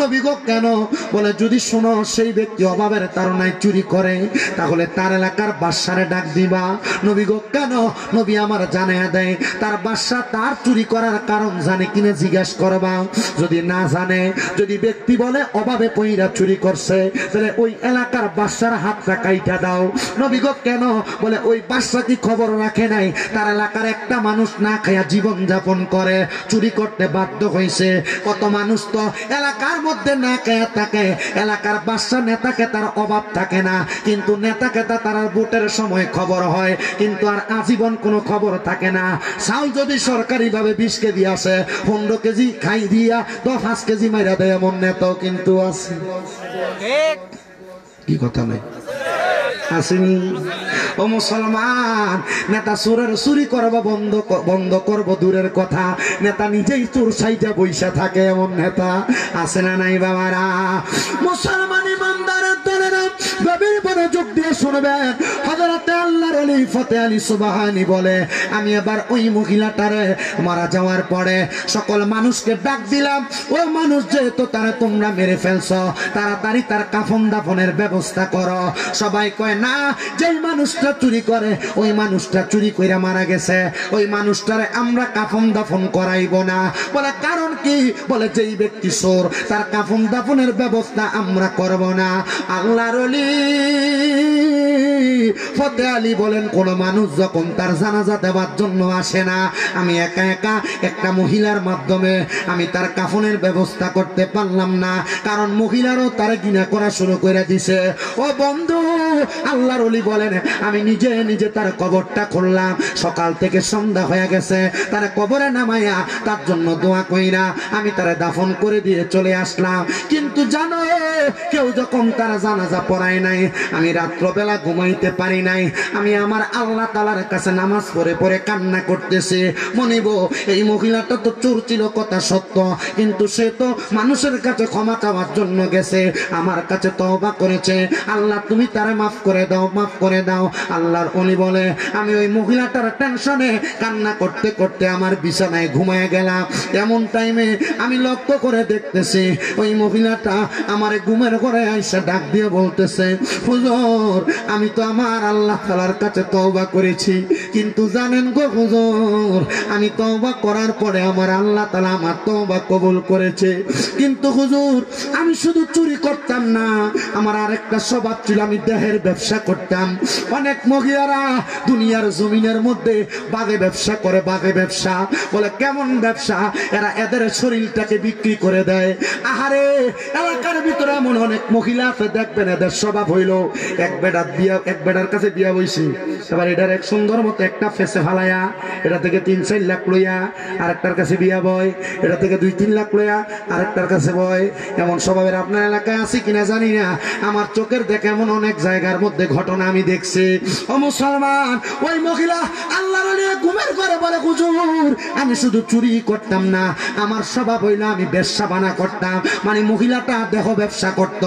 নবী গো কেন? বলে, যদি শোনো সেই ব্যক্তি অভাবের তাড়নায় চুরি করে তাহলে তার এলাকার বাদশারে ডাক দিবা। নবী গো কেন? নবী আমার জানাইয়া দেয় তার বাদশা তার চুরি করার কারণ জানে কিনা জিজ্ঞাসা করবা। যদি না জানে, যদি ব্যক্তি বলে অভাবে পইরা চুরি করছে, তাহলে ওই এলাকার বাদশার হাতটা কাইটা দাও। নবী গো কেন? বলে, ওই বাদশা কি খবর রাখে নাই তার এলাকার একটা মানুষ না খাইয়া জীবন যাপন করে, চুরি করতে বাধ্য হয়েছে? কত মানুষ তো এলাকার মধ্যে না খাইয়া থাকে, এলাকার বাদশা নেতাকে তার অভাব থাকে না, কিন্তু নেতাকে তার ভোটের সময় খবর হয়, কিন্তু আর আজীবন কোনো খবর থাকে না। চাউল যদি সরকারি ভাবে 20 কেজি আসে, 15 কেজি খাই দিয়া 10 কেজি মাইরা দেয় এমন নেতাও কিন্তু আছে। কি কথা নাই? আসেনি? ও মুসলমান, নেতা চোরের চুরি করবো বন্ধ করবো দূরের কথা, নেতা নিজেই চোর সাইজা বৈশা থাকে এমন নেতা আছে না নাই বাবারা? মুসলমান ইমানদারের দলেরা গভীর মনোযোগ দিয়ে শুনবেন। হযরতে আল্লাহর ওলি ফতে আলী সুবহানি বলে, আমি এবার ওই মহিলাটারে মারা যাওয়ার পরে সকল মানুষকে ডাক দিলাম, ও মানুষ যেহেতু তারা তোমরা মেরে ফেলছো, তাড়াতাড়ি তার কাফন দাফনের ব্যবস্থা করো। সবাই কয়, না, যেই মানুষটা চুরি করে ওই মানুষটা চুরি কইরা মারা গেছে, ওই মানুষটারে আমরা কাফন দাফন করাইব না। বলে, কারণ কি? বলে, যেই ব্যক্তি চোর তার কাফন দাফনের ব্যবস্থা আমরা করব না। আল্লাহর ওলি ফতে আলী বলেন, কোন মানুষ যখন তার জানাজা দেওয়ার জন্য আসে না, আমি একা একা একটা মহিলার মাধ্যমে আমি তার কাফনের ব্যবস্থা করতে পারলাম না, কারণ মহিলারও তার ঘৃণা করা শুরু করে দিছে। ও বন্ধু, আল্লাহর ওলি বলেন, আমি নিজে নিজে তার কবরটা খুললাম, সকাল থেকে সন্ধ্যা হয়ে গেছে, তার কবরে নামাইয়া তার জন্য দোয়া কইরা আমি তারে দাফন করে দিয়ে চলে আসলাম। কিন্তু জানো, কেউ যখন তার জানাজা পড়ায় নাই, আমি রাত্রবেলা ঘুমাইতে পারি নাই, আমি আমার আল্লাহ তাআলার কাছে নামাজ পড়ে পড়ে কান্না করতেছি। মনিব, এই মহিলাটা তো চোর ছিল কথা সত্য, কিন্তু সে তো মানুষের কাছে ক্ষমা চাওয়ার জন্য গেছে, আমার কাছে তওবা করেছে। আল্লাহ তুমি তারে মাফ মাফ করে দাও, মাফ করে দাও। আল্লাহর ওলি বলে আমি ওই মহিলাটার টেনশনে কান্না করতে করতে আমার বিছানায় ঘুমায় গেলাম। এমন টাইমে আমি লক্ষ্য করে দেখতেছি ওই মহিলাটা আমার ঘুমের ঘরে আইসা ডাক দিয়ে বলতেছে, হুজুর আমি তো আমার আল্লাহ তাআলার কাছে তওবা করেছি, কিন্তু জানেন গো হুজুর আমি তওবা করার পরে আমার আল্লাহ তাআলা আমার তওবা কবুল করেছে। কিন্তু হুজুর আমি শুধু চুরি করতাম না, আমার আরেকটা স্বভাব ছিল, আমি দেহের ব্যবসা করতাম। অনেক মহিলারা দুনিয়ার জমিনের মধ্যে বাগে ব্যবসা করে, বাগে ব্যবসা বলে কেমন ব্যবসা, এরা এদের শরীরটাকে বিক্রি করে দেয়। আহারে এলাকার ভিতরে এমন অনেক মহিলা আছে দেখবেন এদের স্বভাব হইল এক বেটার কাছে বিয়া বইছি, এবার এটার এক সুন্দর মতো একটা ফেসে ফালাইয়া এটা থেকে 3-4 লাখ লইয়া আরেকটার কাছে বিয়া বয়, এটা থেকে 2-3 লাখ লইয়া আরেকটার কাছে বয়। এমন স্বভাবের আপনার এলাকায় আছে কিনা জানি না, আমার চোখের দেখে এমন অনেক জায়গার মধ্যে ঘটনা আমি দেখছি। ও মুসলমান, ওই মহিলা আল্লাহর নিয়ে ঘুমের ঘরে বলে হুজুর আমি শুধু চুরি করতাম না, আমার স্বভাব হইল আমি ব্যবসা বানা করতাম, মানে মহিলাটা দেহ ব্যবসা করত।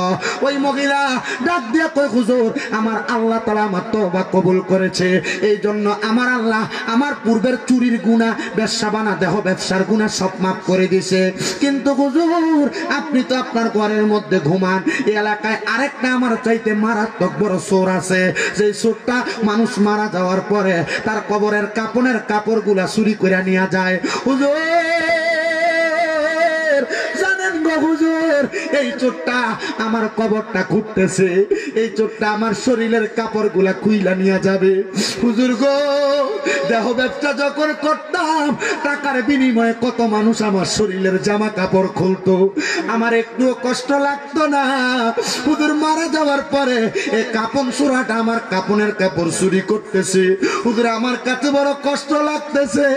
ওই মহিলা ডাক দিয়ে কই হুজুর আমার আল্লাহ তাআলা আমার তওবা কবুল করেছে, এই জন্য আমার আল্লাহ আমার পূর্বের চুরির গুনাহ, ব্যবসা বানা দেহ ব্যবসার গুনাহ সব মাফ করে দিয়েছে। কিন্তু হুজুর আপনি তো আপনার ঘরের মধ্যে ঘুমান, এই এলাকায় আরেকটা আমার চাইতে মারাত্মক বড় চোর আছে, যে চোরটা মানুষ মারা যাওয়ার পরে তার কবরের কাপনের কাপড়গুলা চুরি করে নিয়ে যায়। হুজুর জানেন গো হুজুর এই চোরটা আমার কবরটা ঘুরতেছে, এই চোরটা আমার শরীরের কাপড়গুলা খুইলা নিয়ে যাবে। হুজুর গো দেহ ব্যবসা যখন করতাম টাকার বিনিময়ে কত মানুষ আমার শরীরের জামা কাপড় খুলতো, আমার একটুও কষ্ট লাগতো না। হুজুর মারা যাওয়ার পরে এই কাপন চোরাটা আমার কাপনের কাপড় চুরি করতেছে। হুজুর আমার কাছে বড় কষ্ট লাগতেছে,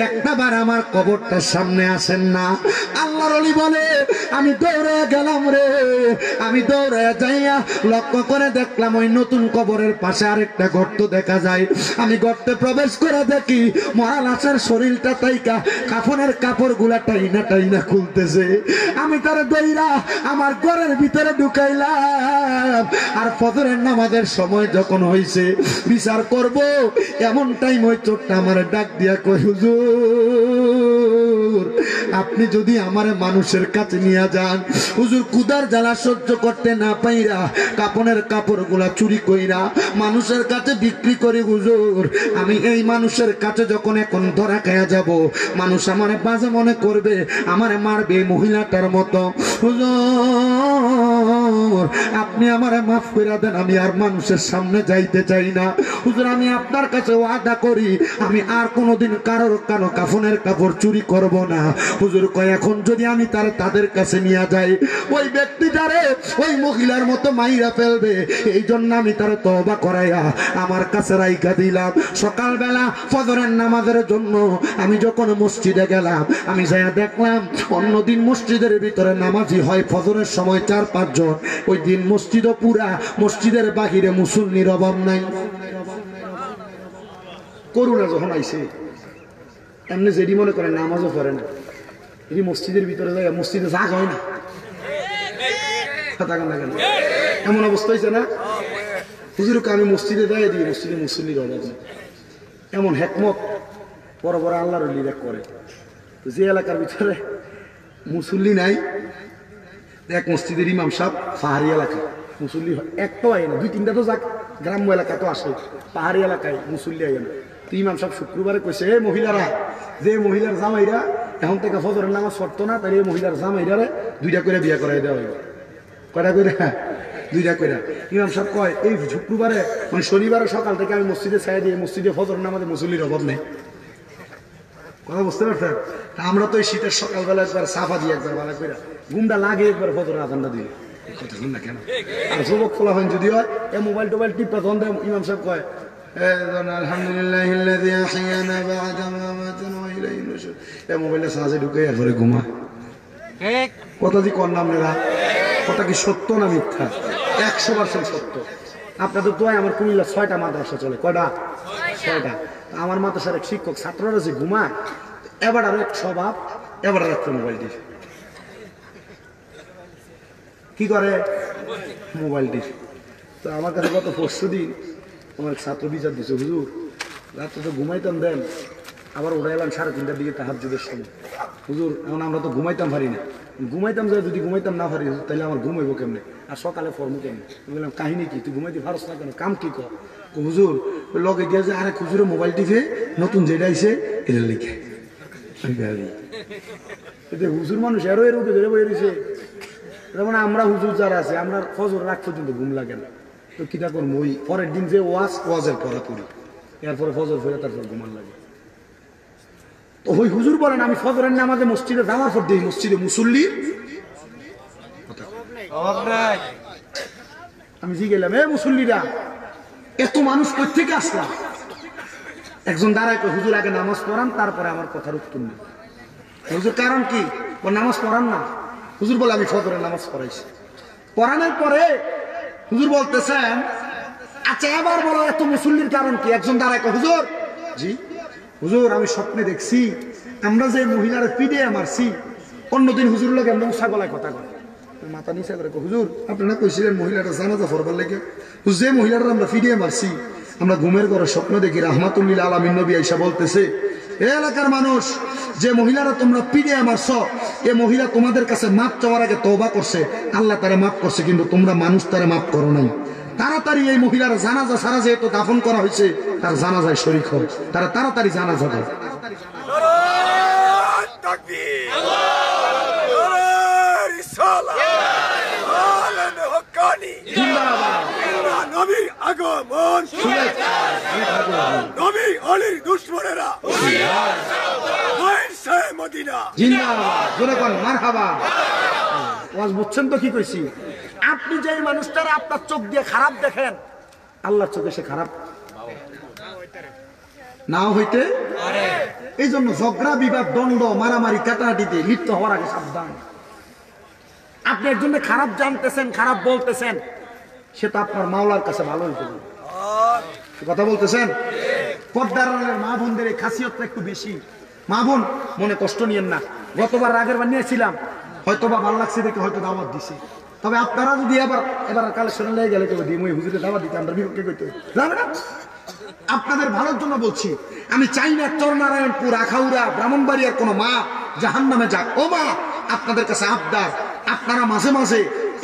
একটাবার আমার কবরটার সামনে আসেন না। আল্লাহর ওলি বলে আমি দৌড়ে গেলাম রে, আমি দৌড়ে যাইয়া লক্ষ্য করে দেখলাম ওই নতুন কবরের পাশে আরেকটা গর্ত দেখা যায়। আমি গর্তে প্রবেশ করে দেখি মরা লাশের শরীরটা তাইকা কাফনের কাপড় গুলা টাইনা টাইনা খুলতেছে। আমি তার দইরা আমার ঘরের ভিতরে ঢুকাইলাম, আর ফজরের নামাজের সময় যখন হইছে বিচার করব এমন টাইম ওই চোরটা আমার ডাক দিয়া কই হুজুর আপনি যদি আমার মানুষের কাছে নিয়ে যান, হুজুর কুদার জ্বালা সহ্য করতে না পাইরা কাপনের কাপড় গুলা চুরি কইরা মানুষের কাছে বিক্রি করি। হুজুর আমি এই মানুষের কাছে যখন এখন ধরা খায়া যাব, মানুষ আমারে বাজে মনে করবে, আমারে মারবে মহিলাটার মতো। হুজুর আপনি আমারে মাফ করে দেন, আমি আর মানুষের সামনে যাইতে চাই না। হুজুর আমি আপনার কাছে ওয়াদা করি আমি আর কোনোদিন কারোর কারো কাফনের কাপড় চুরি করব না। হুজুর কয় এখন যদি আমি তাদের কাছে নিয়ে যাই ওই ব্যক্তিটারে ওই মহিলার মতো মাইরা ফেলবে, এই জন্য আমি তার তওবা করাইয়া আমার কাছে রাইখা দিলাম। সকালবেলা ফজরের নামাজের জন্য আমি যখন মসজিদে গেলাম, আমি যাইয়া দেখলাম অন্যদিন মসজিদের ভিতরে নামাজি হয় ফজরের সময় 4-5 জন, ওই দিন মসজিদও পুরা, মসজিদের বাহিরে মুসল্লির অভাব নাই। করুণা যখন আইছে এমনি যেটি মনে করে নামাজও করে না, এটি মসজিদের ভিতরে যায়, মসজিদে যা হয় না এমন অবস্থা হয়েছে না। হুজুরকে আমি মসজিদে যাই দিই, মসজিদে মুসল্লির অভাব নেই, এমন হেকমত বড় বড় আল্লাহর লিরা করে। তো যে এলাকার ভিতরে মুসল্লি নাই, এক মসজিদের ইমাম সাহেব পাহাড়ি এলাকা মুসল্লি একটাও আয় না, 2-3টা তো যাক গ্রাম্য এলাকা তো আসে, পাহাড়ি এলাকায় মুসল্লি আয় না। তো ইমাম সাহেব শুক্রবারে কইছে এই মহিলারা, যে মহিলার জামাইরা এখন থেকে ফজরের নামাজ পড়তো না, তাই এই মহিলার জামাইরারে 2টা করে বিয়ে করাই দেওয়া হইব। কয়টা করে? 2টা করে। ইমাম সাহেব কয় এই শুক্রবারে মানে শনিবারে সকাল থেকে আমি মসজিদে ছায়া দিই, মসজিদে ফজরের নামাজে মুসল্লির অভাব নেই। কথা বুঝতে পারছেন? আমরা তো এই শীতের সকালবেলা একবার সাফা দিই, একবার ভালো করে ঘুমটা লাগে, একবার ফজরের আজানটা দিই। কথা শুন না কেন? আর যুবক ফলা হয় যদি হয় এ মোবাইল টোবাইল টিপা তখন ইমাম সাহেব কয় মোবাইলটা সাহায্যে ঢুকে এরপরে ঘুমা। কথা যে কর নাম নেরা, কথা কি সত্য না মিথ্যা? 100% সত্য। আপনাদের তো আমার কুমিল্লা 6টা মাদ্রাসা চলে। কয়টা? 6টা। আমার মাদ্রাসার এক শিক্ষক ছাত্ররা যে ঘুমায়, এবার আর এক স্বভাব, এবার আর একটা মোবাইল দিয়ে কি করে? মোবাইল দিয়ে তো আমার কাছে গত পরশু দিন আমার ছাত্র বিচার দিছে, হুজুর রাত্রে তো ঘুমাইতাম দেন, আবার উঠে এলাম 3:30টার দিকে তাহাজ্জুদের সময়। হুজুর এখন আমরা তো ঘুমাইতাম পারি না, ঘুমাইতাম যায়, যদি ঘুমাইতাম না পারি তাহলে আমার ঘুমাইব কেমনে, আর সকালে ফর্ম কেমনে? বললাম কাহিনী কি, তুই ঘুমাইতে পারস না কেন, কাম কি কর? হুজুর লগে গিয়ে যে আরেক হুজুরে মোবাইল টিপে নতুন যেটা আইছে এটা লিখে। হুজুর মানুষ আরো এর উঠে ধরে বয়ে রয়েছে। যেমন আমরা হুজুর যারা আছে আমরা ফজর রাত পর্যন্ত ঘুম লাগে না, তো কিটা করবো? ওই পরের দিন যে ওয়াজের পড়া পড়ি, এরপরে ফজর ফেরে তারপর ঘুমান লাগে। তো ওই হুজুর বলেন আমি ফজরের নামাজে মসজিদে যাওয়ার পর দিই মসজিদে মুসল্লি আমি জি গেলাম, মুসল্লিরা এত মানুষ কই থেকে আসলাম? একজন দাঁড়ায় হুজুর আগে নামাজ পড়ান তারপরে আমার কথার উত্তর নেই। হুজুর কারণ কি? ও নামাজ পড়ান না। হুজুর বলে আমি ফজরের নামাজ পড়াইছি। পড়ানোর পরে হুজুর বলতেছেন আচ্ছা এবার বলো এত মুসল্লির কারণ কি? একজন দাঁড়ায় হুজুর, জি হুজুর আমি স্বপ্নে দেখছি আমরা যে মহিলার পিডে মারছি, অন্যদিন হুজুর লোক এমন উৎসাহ গলায় কথা কয়, মাথা নিচে করে হুজুর আপনারা কইছিলেন মহিলাটা জানাজা পড়বার লেগে, যে মহিলাটা আমরা পিডে মারছি আমরা ঘুমের ঘরে স্বপ্ন দেখি রাহমাতুল্লিল আলামিন নবী আয়েশা বলতেছে এ এলাকার মানুষ যে মহিলারা তোমরা পিড়ে মারছ, এ মহিলা তোমাদের কাছে মাপ চাওয়ার আগে তওবা করছে, আল্লাহ তারে মাফ করছে, কিন্তু তোমরা মানুষ তারে মাফ করো নাই। তাড়াতাড়ি এই মহিলার জানাজা সারা যেহেতু দাফন করা হয়েছে তার জানাজায় শরীক হয়, তারা তাড়াতাড়ি জানাজা দেয়। নবীর আগমন, নবী অলির দুশমনেরা মদিনা জিন্দাবাদ, জোরে কোন মারহাবা। ওয়াজ বুঝছেন তো কি কইছি? আপনি যে মানুষটারে আপনার চোখ দিয়ে খারাপ দেখেন, আল্লাহর চোখে সে খারাপ নাও হইতে পারে। এই জন্য ঝগড়া বিবাদ দ্বন্দ্ব মারামারি কাটাকাটিতে লিপ্ত হওয়ার আগে সাবধান। আপনি একজনকে খারাপ জানতেছেন, খারাপ বলতেছেন, সে তো আপনার মাওলার কাছে ভালো হইতে পারে। কথা বলতেছেন? পর্দার মা বোনদের এই খাসিয়তটা একটু বেশি। মা বোন মনে কষ্ট নিয়েন না, গতবার আগের বার নিয়েছিলাম, হয়তো বা ভালো লাগছে দেখে হয়তো দাওয়াত দিছি, তবে আপনারা যদি এবার কালেকশনে লেগে গেলে কেউ দিই হুজুরে দাওয়াত দিতে আমরা বিপক্ষে করতে জানে না। আপনাদের ভালোর জন্য বলছি, আমি চাই না চরনারায়ণপুর আখাউড়া ব্রাহ্মণবাড়িয়ার কোনো মা জাহান্নামে যাক। ও মা, আপনাদের কাছে আবদার, আপনারা মাঝে মাঝে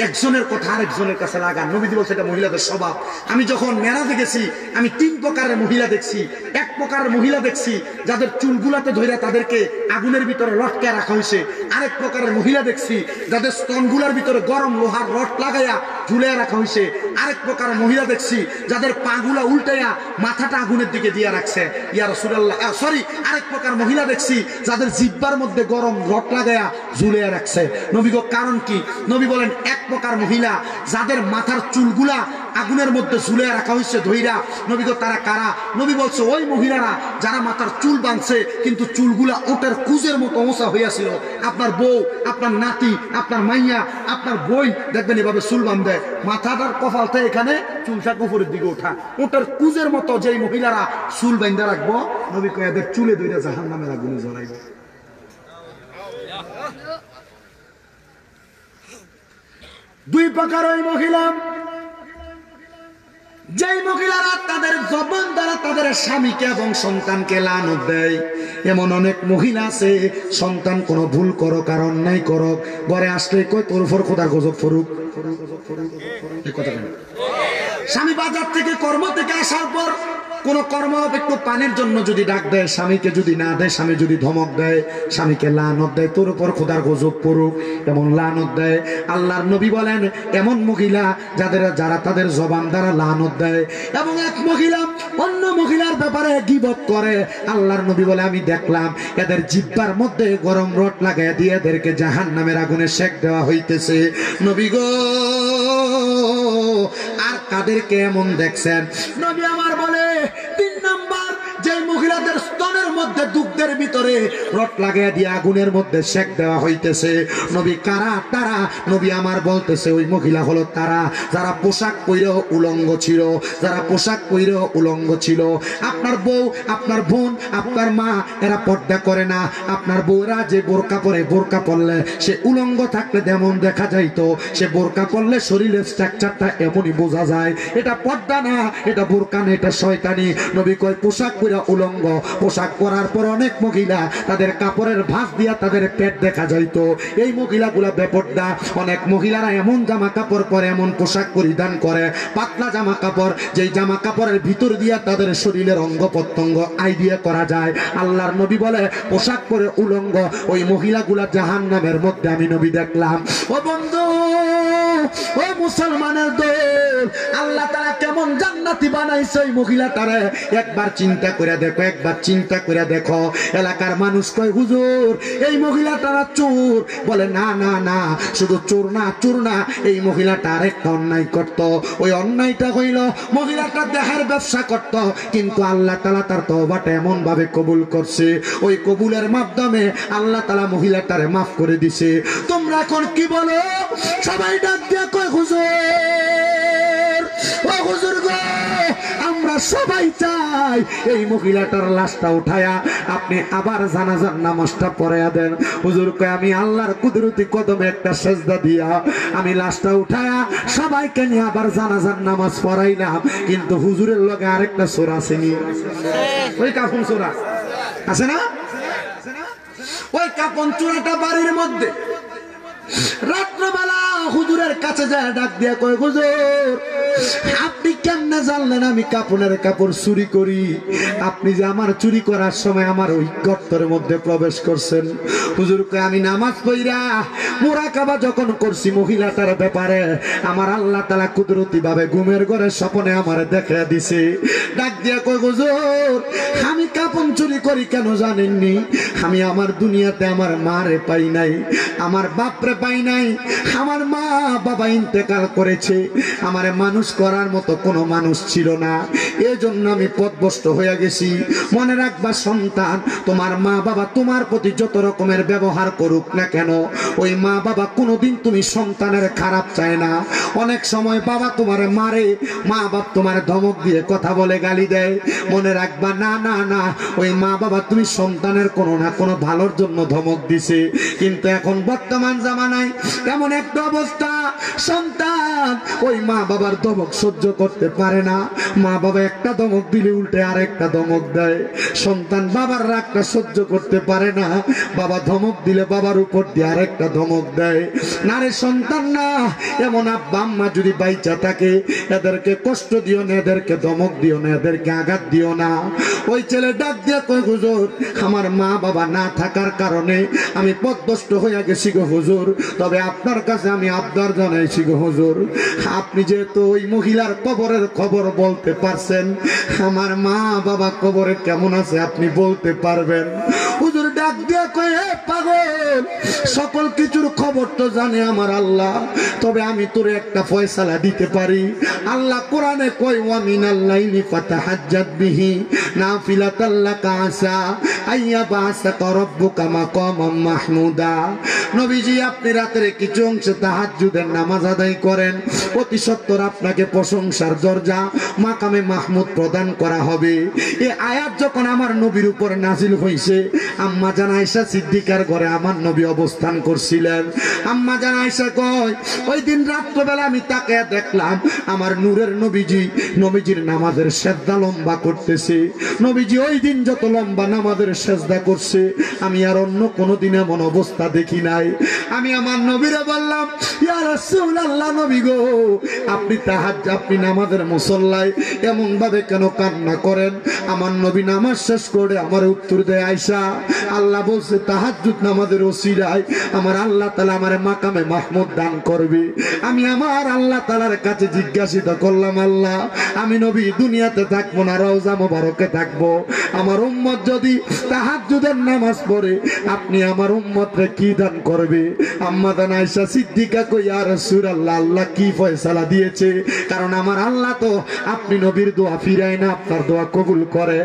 একজনের কথা আরেকজনের কাছে লাগান। নবীজি বলছে এটা মহিলাদের স্বভাব। আমি যখন মেরাজে গেছি আমি 3 প্রকারের মহিলা দেখছি। এক প্রকারের মহিলা দেখছি যাদের চুলগুলাতে ধরে তাদেরকে আগুনের ভিতরে লটকে রাখা হয়েছে। আরেক প্রকারের মহিলা দেখছি যাদের স্তনগুলার ভিতরে গরম লোহার রড লাগাইয়া ঝুলে রাখা হয়েছে। আরেক প্রকারের মহিলা দেখছি যাদের পাগুলা উল্টাইয়া মাথাটা আগুনের দিকে দিয়ে রাখছে। ইয়া রাসূলুল্লাহ, সরি, আরেক প্রকার মহিলা দেখছি যাদের জিহ্বার মধ্যে গরম রড লাগাইয়া ঝুলে রাখছে। নবী গো কারণ কি? নবী বলেন এক প্রকার মহিলা যাদের মাথার চুলগুলা আগুনের মধ্যে ঝুলে রাখা হয়েছে ধইরা। নবী গো তারা কারা? নবী বলছে ওই মহিলারা যারা মাথার চুল বাঁধছে কিন্তু চুলগুলা ওটার কুজের মতো ওসা হইয়াছিল। আপনার বউ, আপনার নাতি, আপনার মাইয়া, আপনার বই দেখবেন এভাবে চুল বাঁধে, মাথাটার কপালটা এখানে, চুলটা উপরের দিকে ওঠা, ওটার কুজের মতো যেই মহিলারা চুল বাঁধে রাখবো, নবী কয় এদের চুলে ধইরা জাহান্নামের আগুনে জ্বলাইবে। দুই প্রকার ওই মহিলা, যেই মহিলারা তাদের জবান দ্বারা তাদের স্বামীকে এবং সন্তানকে লানত দেয়। এমন অনেক মহিলা আছে সন্তান কোনো ভুল করো কারণ নাই করো, ঘরে আসলে কই তোর উপর খোদার গজব ফরুক। স্বামী বাজার থেকে কর্ম থেকে আসার পর কোন কর্ম একটু পানির জন্য যদি ডাক দেয়, স্বামীকে যদি না দেয়, স্বামী যদি ধমক দেয়, স্বামীকে লানত দেয়, তোর উপর খোদার গজব পড়ুক, এমন লানত দেয়। আল্লাহর নবী বলেন এমন মহিলা যারা তাদের জবান দ্বারা লানত দেয় এবং এক মহিলা অন্য মহিলার ব্যাপারে গীবত করে, আল্লাহর নবী বলে আমি দেখলাম এদের জিহ্বার মধ্যে গরম রড লাগাই দিয়ে এদেরকে জাহান্নামের আগুনে সেক দেওয়া হইতেছে। নবী গো আর কাদেরকে এমন দেখছেন? নবী আমার বলে 3 নাম্বার, যে মহিলাদের স্তনের মধ্যে দুগ্ধ মধ্যের ভিতরে রড লাগাইয়া দিয়ে আগুনের মধ্যে সেক দেওয়া হইতেছে। নবী কারা? তারা। নবী আমার বলতেছে ওই মহিলা হলো তারা যারা পোশাক পরে উলঙ্গ ছিল, যারা পোশাক পরে উলঙ্গ ছিল। আপনার বউ, আপনার বোন, আপনার মা এরা পর্দা করে না। আপনার বউরা যে বোরকা পরে, বোরকা পরলে সে উলঙ্গ থাকলে যেমন দেখা যাইতো, সে বোরকা পরলে শরীরের স্ট্রাকচারটা এমনই বোঝা যায়। এটা পর্দা না, এটা বোরকা না, এটা শয়তানি। নবী কয় পোশাক পরে উলঙ্গ। পোশাক পরার পর অনেক মহিলা তাদের কাপড়ের ভাঁজ দিয়া তাদের পেট দেখা যাইতো। এই মহিলাগুলা বেপর্দা। অনেক মহিলারা এমন জামা কাপড় পরে, এমন পোশাক পরিধান করে, পাতলা জামা কাপড়, যেই জামা কাপড়ের ভিতর দিয়া তাদের শরীরের অঙ্গ প্রত্যঙ্গ আইডিয়া করা যায়। আল্লাহর নবী বলে পোশাক পরে উলঙ্গ ওই মহিলাগুলা জাহান্নামের মধ্যে আমি নবী দেখলাম। ও বন্ধু, ও মুসলমানের দল, আল্লাহ তাআলা কেমন জান্নাতি বানাইছে ওই মহিলাটারে একবার চিন্তা করে দেখো, একবার চিন্তা করে দেখো। এলাকার মানুষ কয় হুজুর এই মহিলাটারা চোর। বলে না না না, শুধু চোর না, চোর না, এই মহিলাটা আরেকটা অন্যায় করত। ওই অন্যায়টা হইল মহিলাটা দেহের ব্যবসা করত, কিন্তু আল্লাহ তাআলা তার তওবাটা এমন ভাবে কবুল করছে, ওই কবুলের মাধ্যমে আল্লাহ তাআলা মহিলাটারে মাফ করে দিছে। তোমরা এখন কি বলো? সবাই ডাক দিয়া কয় হুজুর, ও হুজুর গো, আমরা সবাই চাই এই মহিলাটার লাশটা উঠায়া আপনি আবার জানাজার নামাজটা পড়াইয়া দেন। হুজুর কয় আমি আল্লাহর কুদরতি কদমে একটা সেজদা দিয়া আমি লাশটা উঠায়া সবাইকে নিয়ে আবার জানাজার নামাজ পড়াইলাম, কিন্তু হুজুরের লগে আরেকটা চোর আসেনি। ওই কাফন চোরা আছে না, ওই কাপন চোরাটা বাড়ির মধ্যে রাত্রবেলা হুজুরের কাছে যায় ডাক দিয়া কয় হুজুর আপনি কেমনে জানলেন আমি কাপনের কাপড় চুরি করি? আপনি যে আমার চুরি করার সময় আমার ওই গর্তের মধ্যে প্রবেশ করছেন। হুজুর কয় আমি নামাজ পড়া মুরাকাবা যখন করছি মহিলাটার ব্যাপারে আমার আল্লাহ তাআলা কুদরতি ভাবে ঘুমের ঘরে স্বপ্নে আমারে দেখা দিছে। ডাক দিয়া কয় হুজুর আমি কাপন চুরি করি কেন জানেননি? আমি আমার দুনিয়াতে আমার মারে পাই নাই, আমার বাপরে পাই নাই, আমার মা বাবা ইন্তেকাল করেছে, আমারে মানুষ করার মতো কোনো মানুষ ছিল না, এজন্য আমি পথভ্রষ্ট হয়ে গেছি। মনে রাখবা সন্তান, তোমার মা বাবা তোমার প্রতি যত রকমের ব্যবহার করুক না কেন, ওই মা বাবা কোনোদিন তুমি সন্তানের খারাপ চায় না। অনেক সময় বাবা তোমারে মারে, মা বাপ তোমার ধমক দিয়ে কথা বলে গালি দেয়, মনে রাখবা না না না, ওই মা বাবা তুমি সন্তানের কোনো না কোনো ভালোর জন্য ধমক দিছে। কিন্তু এখন বর্তমান জামানায় এমন একটা অবস্থা, সন্তান ওই মা বাবার ধমক সহ্য করতে পারে না। মা বাবা একটা ধমক দিলে উল্টে আরেকটা ধমক দেয়। সন্তান বাবার রাগটা সহ্য করতে পারে না, বাবা ধমক দিলে বাবার উপর দিয়ে আরেকটা ধমক দেয়। না রে সন্তান না, এমন আব্বা আম্মা যদি বাইচা থাকে এদেরকে কষ্ট দিও না, এদেরকে ধমক দিও না, এদেরকে আঘাত দিও না। ওই ছেলে ডাক দিয়া কয় হুজুর আমার মা বাবা না থাকার কারণে আমি পথভ্রষ্ট হয়ে গেছি গো হুজুর, তবে আপনার কাছে আমি আবদার জানাইছি গো হুজুর, আপনি যেহেতু ওই মহিলার কবরের খবর বলতে পারছেন, আমার মা বাবা কবরে কেমন আছে আপনি বলতে পারবেন। হুজুর ডাক দিয়া কয় হে পাগল, সকল কিছুর খবর তো জানে আমার আল্লাহ, তবে আমি তোরে একটা ফয়সালা দিতে পারি। আল্লাহ কোরআনে কয় ওয়া মিনাল লাইলি ফাতাহাজ্জাত বিহি নাফিলাতাল লাকা আসা আইয়াবাসাকা রাব্বুকা মাকামাম মাহমুদা। নবীজি আপনি রাতের কিছু অংশ তাহাজ্জুদের নামাজ আদায় করেন, অতি সত্বর আপনাকে প্রশংসার দরজা মাকামে মাহমুদ প্রদান করা হবে। এই আয়াত যখন আমার নবীর উপর নাজিল হইছে, আম্মা জান আয়েশা সিদ্দিকার ঘরে আমার নবী অবস্থান করছিলেন। আম্মা জান আয়েশা কয় ওই দিন রাত্রবেলা আমি তাকে দেখলাম আমার নূরের নবীজির নামাজের সেজদা লম্বা করতেছে। নবীজি ওই দিন যত লম্বা নামাজের সেজদা করছে আমি আর অন্য কোনো দিন এমন অবস্থা দেখি নাই। আমি আমার নবীরে বললাম ইয়া রাসূলুল্লাহ, নবী গো আপনি নামাজের মুসল্লায় এমন ভাবে কেন কান্না করেন? আমার নবী নামাজ শেষ করে আমার উত্তর দেয় আয়েশা আল্লাহ বলছে তাহাজ্জুদ নামাজের ওসিলায় আমার আল্লাহ তাআলা আমারে মাকামে মাহমুদ দান করবে। আমি আমার আল্লাহ তাআলার কাছে জিজ্ঞাসিত করলাম আল্লাহ আমি নবী দুনিয়াতে থাকবো না, রওজা মোবারকে থাকবো, আমার উম্মত যদি তাহাজ্জুদের নামাজ পড়ে আপনি আমার উম্মতরে কি দান করবে? আম্মা জান আয়েশা সিদ্দিকা কই ইয়া রাসূলুল্লাহ আল্লাহ কি ফয়সালা দিয়েছে, কারণ আমার আল্লাহ তো আপনি নবীর দোয়া ফিরায় না, আপনার দোয়া কবুল করে।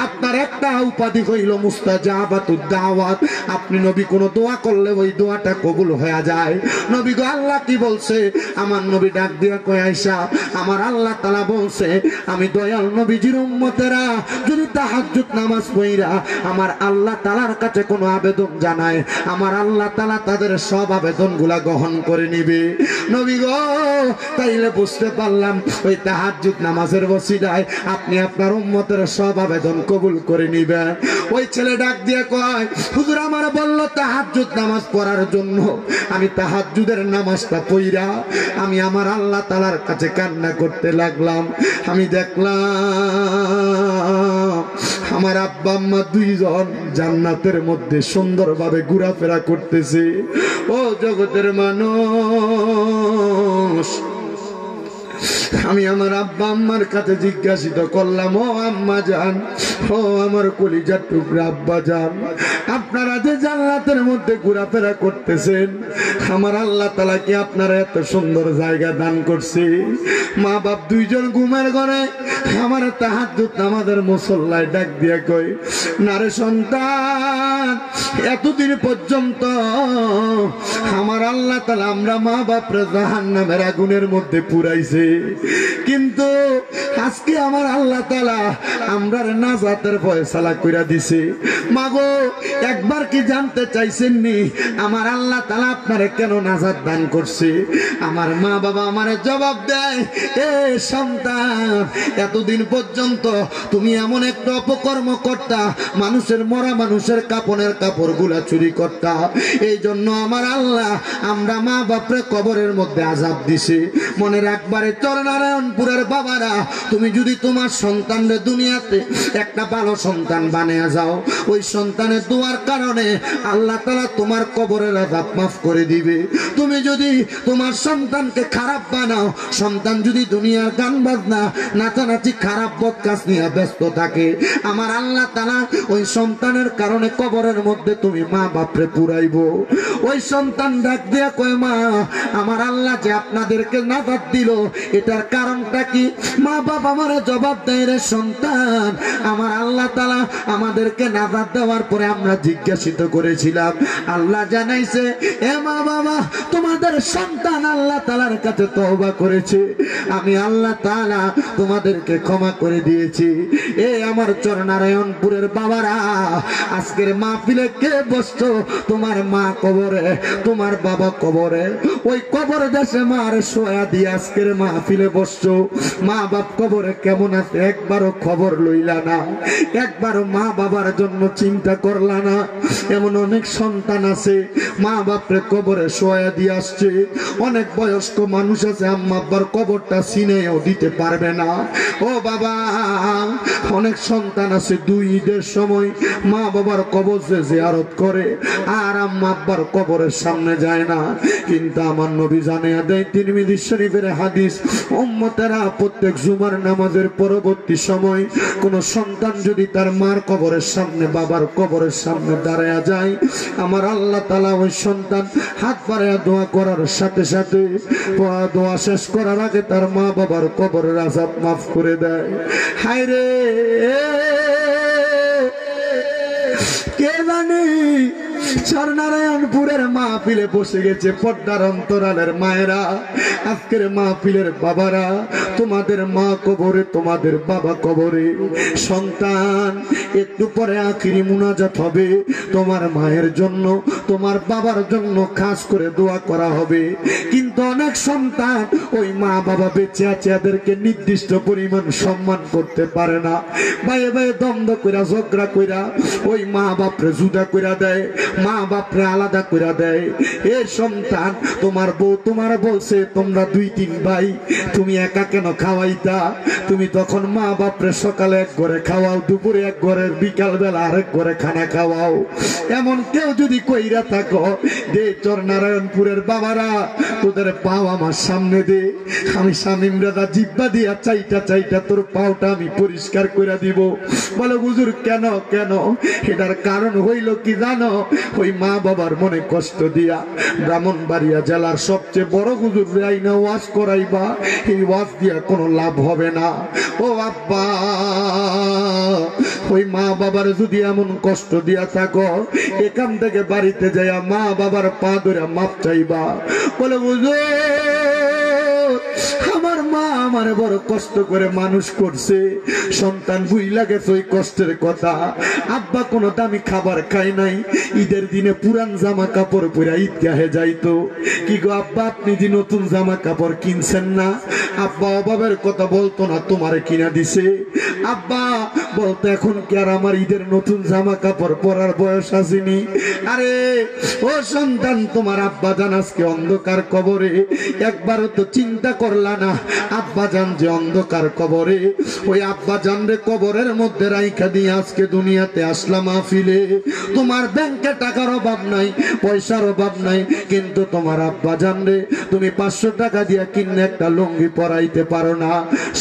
আপনার একটা উপাধি হইল মুস্তাজাবাতুদ দাওয়াত। আপনি নবী কোন দোয়া করলে ওই দোয়াটা কবুল হয়ে যায়। নবী গো আল্লাহ কি বলছে? আমার নবী ডাক দিয়া কয় আয়েশা, আমার আল্লাহ তাআলা বলছে আমি দয়াল নবীজির উম্মতেরা যদি তাহাজ্জুদ নামাজ পড়া আমার আল্লাহ তাআলার কাছে কোনো আবেদন জানায়, আমার আল্লাহ তাআলা তাদের সব আবেদনগুলা গ্রহণ করে নিবে। নবী গো তাইলে বুঝতে পারলাম ওই তাহাজ্জুদ নামাজের ওসিলায় আপনি আপনার উম্মতের সব আবেদন কবুল করে নিবেন। ওই ছেলে ডাক দিয়ে কয়, হুজুর আমার বলল তাহাজ্জুদ নামাজ পড়ার জন্য। আমি তাহাজ্জুদের নামাজটা পড়া আমি আমার আল্লাহ তাআলার কাছে কান্না করতে লাগলাম। আমি দেখলাম আমার আব্বা আম্মা দুইজন জান্নাতের মধ্যে সুন্দরভাবে ঘোরাফেরা করতেছে। ও জগতের মানুষ, আমি আমার আব্বা আম্মার কাছে জিজ্ঞাসিত করলাম, ও আম্মা জান, ও আমার কলিজার টুকরা আব্বা জান, আপনারা যে জান্নাতের মধ্যে ঘোরাফেরা করতেছেন আমার আল্লাহ তাআলা কি আপনারা এত সুন্দর জায়গা দান করছে? মা বাপ দুইজন ঘুমের ঘরে আমার তাহাজ্জুদ নামাজের মুসল্লায় ডাক দিয়া কই, না রে সন্তান, এতদিন পর্যন্ত আমার আল্লাহ তাআলা আমরা মা বাপরে জাহান্নামের আগুনের মধ্যে পুরাইছে, কিন্তু আজকে আমার আল্লাহ তাআলা আমরার নাজাতের ফয়সালা কইরা দিছে। মাগো একবার কি জানতে চাইছেন নি আমার আল্লাহ তাআলা আপনারে কেন নাজাত দান করছে? আমার মা বাবা আমারে জবাব দেয়, এ সন্তান, এতদিন পর্যন্ত তুমি এমন একটা অপকর্ম করতা, মানুষের মরা মানুষের কাপনের কাপড়গুলা চুরি করতা, এই জন্য আমার আল্লাহ আমরা মা বাপরে কবরের মধ্যে আযাব দিছে। মনে রাখবারে চরনারায়ণপুরের বাবারা, তুমি যদি তোমার সন্তানরে দুনিয়াতে একটা ভালো সন্তান বানিয়ে যাও, ওই সন্তানের দোয়ার কারণে আল্লাহ তাআলা তোমার কবরের আযাব মাফ করে দিবে। তুমি যদি তোমার সন্তানকে খারাপ বানাও, সন্তান যদি দুনিয়ার গান বাজনা নাচানাচি খারাপ বদ কাজ নিয়ে ব্যস্ত থাকে, আমার আল্লাহ তাআলা ওই সন্তানের কারণে কবরের মধ্যে তুমি মা বাপরে পুরাইব। ওই সন্তান ডাক দিয়া কয়, মা আমার আল্লাহ যে আপনাদেরকে নাজাত দিল এটার কারণটা কি? মা বাপ আমারে জবাব দেয়, রে সন্তান, আমার আল্লাহ তাআলা আমাদেরকে নাজাত দেওয়ার পরে আমরা জিজ্ঞাসিত করেছিলাম, আল্লাহ জানাইছে, এ মা বাবা তোমাদের সন্তান আল্লাহ তাআলার কাছে তওবা করেছে, আমি আল্লাহ তাআলা তোমাদেরকে ক্ষমা করে দিয়েছি। এ আমার চরনারায়ণপুরের বাবারা, আজকের মাহফিলে কে বসছো? তোমার মা কবরে, তোমার বাবা কবরে, ওই কবর দেশে মার শোয়া দিয়ে আজকের মাহফিলে বসছো। মা বাপ কবরে কেমন আছে একবারও খবর লইলা না, একবারও মা বাবার জন্য চিন্তা করলা না। এমন অনেক সন্তান আছে মা বাপরে কবরে শোয়া দিয়ে আসছে, অনেক বয়স্ক মানুষ আছে আম্মা আব্বার কবরটা চিনেও দিতে পারবে না। ও বাবা, অনেক সন্তান আছে দুই ঈদের সময় মা বাবার কবর জিয়ারত করে আর আম্মা আব্বার কবরের সামনে যায় না। কিন্তু আমার নবী জানিয়ে দেয়, তিরমিজি শরীফের হাদিস, উম্মতেরা প্রত্যেক জুমার নামাজের পরবর্তী সময় কোন সন্তান যদি তার মার কবরের সামনে বাবার কবরের সামনে দাঁড়ায়া যায়, আমার আল্লাহ তাআলা ওই সন্তান হাত বাড়ায়া দোয়া করার সাথে সাথে দোয়া শেষ করার আগে তার মা বাবার কবরের আযাব মাফ করে দেয়। হায় রে, কে জানে চরনারায়ণপুরের মাহফিলে বসে গেছে পর্দার অন্তরালের মায়েরা, আজকের মাহফিলের বাবারা, তোমাদের মা কবরে, তোমাদের বাবা কবরে। সন্তান, একটু পরে আখিরি মুনাজাত হবে, তোমার মায়ের জন্য তোমার বাবার জন্য খাস করে দোয়া করা হবে। কিন্তু অনেক সন্তান ওই মা বাবা বেঁচে আছে এদেরকে নির্দিষ্ট পরিমাণ সম্মান করতে পারে না, ভাইয়ে ভাইয়ে দ্বন্দ্ব কইরা ঝগড়া কইরা ওই মা বাপরে জুদা কইরা দেয়, মা বাপরে আলাদা কইরা দেয়। এ সন্তান, তোমার বউ তোমার বলছে তোমরা দুই তিন ভাই, তুমি একা কেন খাওয়াইতা? তুমি তখন মা বাপরে সকালে এক ঘরে খাওয়াও, দুপুরে এক ঘরে, বিকাল বেলা আরেক ঘরে খানা খাওয়াও। এমন কেউ যদি কইরা থাকো, দে চরনারায়ণপুরের বাবারা তোদের পাও আমার সামনে দে, আমি শামীম রাজা জিব্বা দিয়া চাইটা চাইটা তোর পাওটা আমি পরিষ্কার করে দিব। বলে হুজুর কেন কেন? এটার কারণ হইল কি জানো? ওই মা বাবার মনে কষ্ট দিয়া ব্রাহ্মণবাড়িয়া জেলার সবচেয়ে বড় হুজুর আইনা ওয়াজ করাইবা, এই ওয়াজ দিয়া কোনো লাভ হবে না। ও আব্বা, ওই মা বাবার যদি এমন কষ্ট দিয়া থাকো, এখান থেকে বাড়িতে যাইয়া মা বাবার পা ধরে মাপ চাইবা। বলে হুজুর, আমার মা আমারে বড় কষ্ট করে মানুষ করছে, সন্তান বুইলা গেছে ওই কষ্টের কথা। আব্বা কোনো দামি খাবার খায় নাই, ঈদের দিনে পুরান জামা কাপড় পরে ঈদগাহে যাইতো। কি গো আব্বা, আপনি যে নতুন জামা কাপড় কিনছেন না? আব্বা অভাবের কথা বলতো না, তোমারে কিনা দিছে। আব্বা বলতো, এখন কি আর আমার ঈদের নতুন জামা কাপড় পরার বয়স আসেনি? আরে ও সন্তান, তোমার আব্বা জান আজকে অন্ধকার কবরে, একবারও তো চিন্তা করলা না আব্বা জান যে অন্ধকার কবরে, ওই আব্বা জান রে কবরের মধ্যে রাইখা দিয়ে আজকে দুনিয়াতে আসলাম মাহফিলে। তোমার ব্যাংকে টাকার অভাব নাই, পয়সার অভাব নাই, কিন্তু তোমার আব্বা জান রে তুমি 500 টাকা দিয়া কিনে একটা লুঙ্গি পরাইতে পারো না।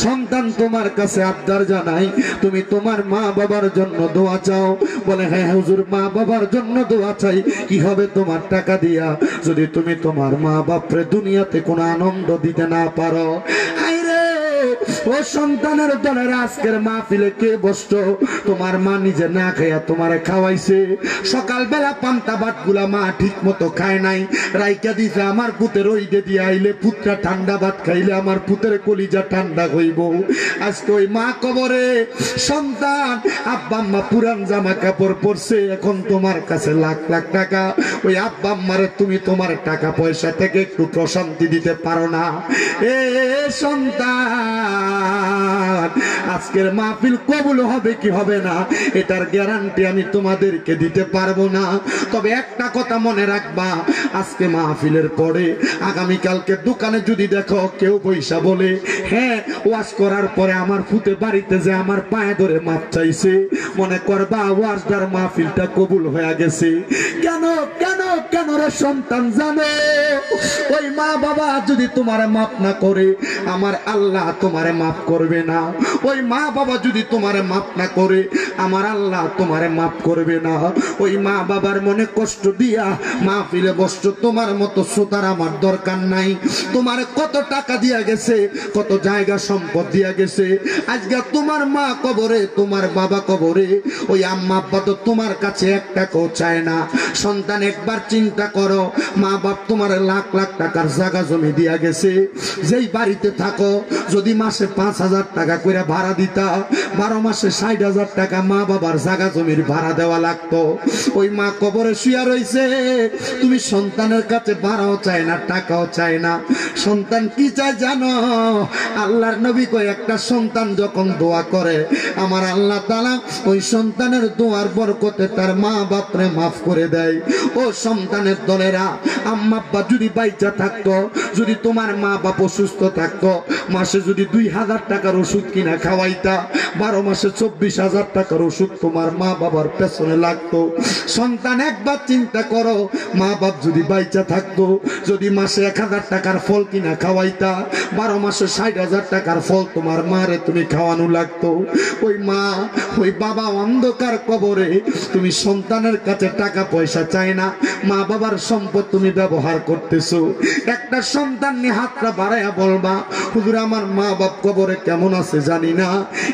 সন্তান তোমার কাছে আবদার জানাই, তুমি তোমার মা বাবার জন্য দোয়া চাও। বলে হ্যাঁ হুজুর, মা বাবার জন্য দোয়া চাই। কি হবে তোমার টাকা দিয়া যদি তুমি তোমার মা বাপরে দুনিয়াতে কোনো আনন্দ দিতে না পারো? হায়রে ও সন্তানের দলের আজকের মাহফিলে কে বসতো? তোমার মা নিজে না খাইয়া তোমারে খাওয়াইছে। সকালবেলা পান্তা ভাত গুলা মা ঠিক মতো খায় নাই, রাইকা দিছে আমার পুতের ওইদে দিয়ে আইলে পুত্রা ঠান্ডা ভাত খাইলে আমার পুতের কলিজা ঠান্ডা হইব। আজকে ওই মা কবরে, সন্তান আব্বা আম্মা পুরান জামা কাপড় পরছে, এখন তোমার কাছে লাখ লাখ টাকা। ওই আব্বা আম্মারে তুমি তোমার টাকা পয়সা থেকে একটু প্রশান্তি দিতে পারো না? এ সন্তান, আজকের মাহফিল কবুল হবে কি হবে না এটার গ্যারান্টি আমি তোমাদেরকে দিতে পারবো না। তবে একটা কথা মনে রাখবা, আজকে মাহফিলের পরে আগামীকালকে দোকানে যদি দেখো কেউ পয়সা বলে, হ্যাঁ ওয়াজ করার পরে আমার ফুতে বাড়িতে যে আমার পায়ে ধরে মাপ চাইছে, মনে করবা ওয়াজদার মাহফিলটা কবুল হয়ে গেছে। কেন কেন কেন রে সন্তান, জানো ওই মা বাবা যদি তোমারে মাপ না করে, আমার আল্লাহ তোমারে মাফ করবে না। ওই মা বাবা যদি তোমারে মাফ না করে, আমার আল্লাহ তোমারে মাফ করবে না। ওই মা বাবার মনে কষ্ট দিয়া মাহফিলে বসছো, তোমার মতো শ্রোতার আমার দরকার নাই। তোমার কত টাকা দিয়া গেছে, কত জায়গা সম্পদ দিয়া গেছে, আজকে তোমার মা কবরে, তোমার বাবা কবরে, ওই আম্মা আব্বা তো তোমার কাছে 1 টাকাও চায় না। সন্তান একবার চিন্তা করো, মা বাপ তোমার লাখ লাখ টাকার জায়গা জমি দিয়া গেছে, যেই বাড়িতে থাকো যদি মাসে 5,000 টাকা করে ভাড়া দিতা, 12 মাসে 60,000 টাকা মা বাবার জায়গা জমির ভাড়া দেওয়া লাগতো। ওই মা কবরে শুয়া রইছে, তুমি সন্তানের কাছে ভাড়াও চায় না, টাকাও চায় না। সন্তান কি চায় জানো? আল্লাহর নবী কয়, একটা সন্তান যখন দোয়া করে আমার আল্লাহ তাআলা ওই সন্তানের দোয়ার বরকতে তার মা বাপরে মাফ করে দেয়। ও সন্তানের দলেরা, আম্মা আব্বা যদি বাইচা থাকতো, যদি তোমার মা বাপ অসুস্থ থাকতো, মাসে যদি 2,000 টাকার ওষুধ কিনা খাওয়াইতা, 12 মাসে 24,000 টাকার ওষুধ তোমার মা বাবার পেছনে লাগতো। সন্তান একবার চিন্তা করো, মা বাপ যদি বাইচা থাকতো, যদি মাসে 1,000 টাকার ফল কিনা খাওয়াইতা, 12 মাসে 60,000 টাকার ফল তোমার মারে তুমি খাওয়ানো লাগতো। ওই মা ওই বাবা অন্ধকার কবরে, তুমি সন্তানের কাছে টাকা পয়সা চাই না, মা বাবার সম্পদ তুমি ব্যবহার করতেছো। একটা সন্তান নিয়ে হাতটা বাড়াইয়া বলবা, হুজুর আমার মা বাপ কবরে কেমন আছে জানি না।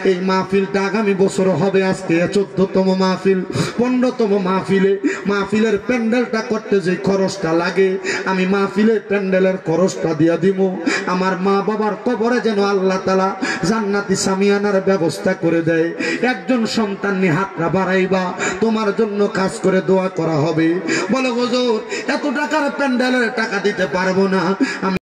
এই মাহফিলটা আগামী বছর হবে, আজকে 14তম মাহফিল, 15তম মাহফিলে, মাহফিলের প্যান্ডেলটা করতে যে খরচটা লাগে, আমি মাহফিলের প্যান্ডেলের খরচটা দিয়া দিব। আমার মা বাবার কবরে যেন আল্লাহ তাআলা জান্নাতি সামিয়ানার ব্যবস্থা করে দেয়। একজন সন্তান নিয়ে হাতটা বাড়াইবা, তোমার জন্য কাজ করে দোয়া করা হবে। বলো হুজুর এত টাকার প্যান্ডেলের টাকা দিতে পারবো না, আমি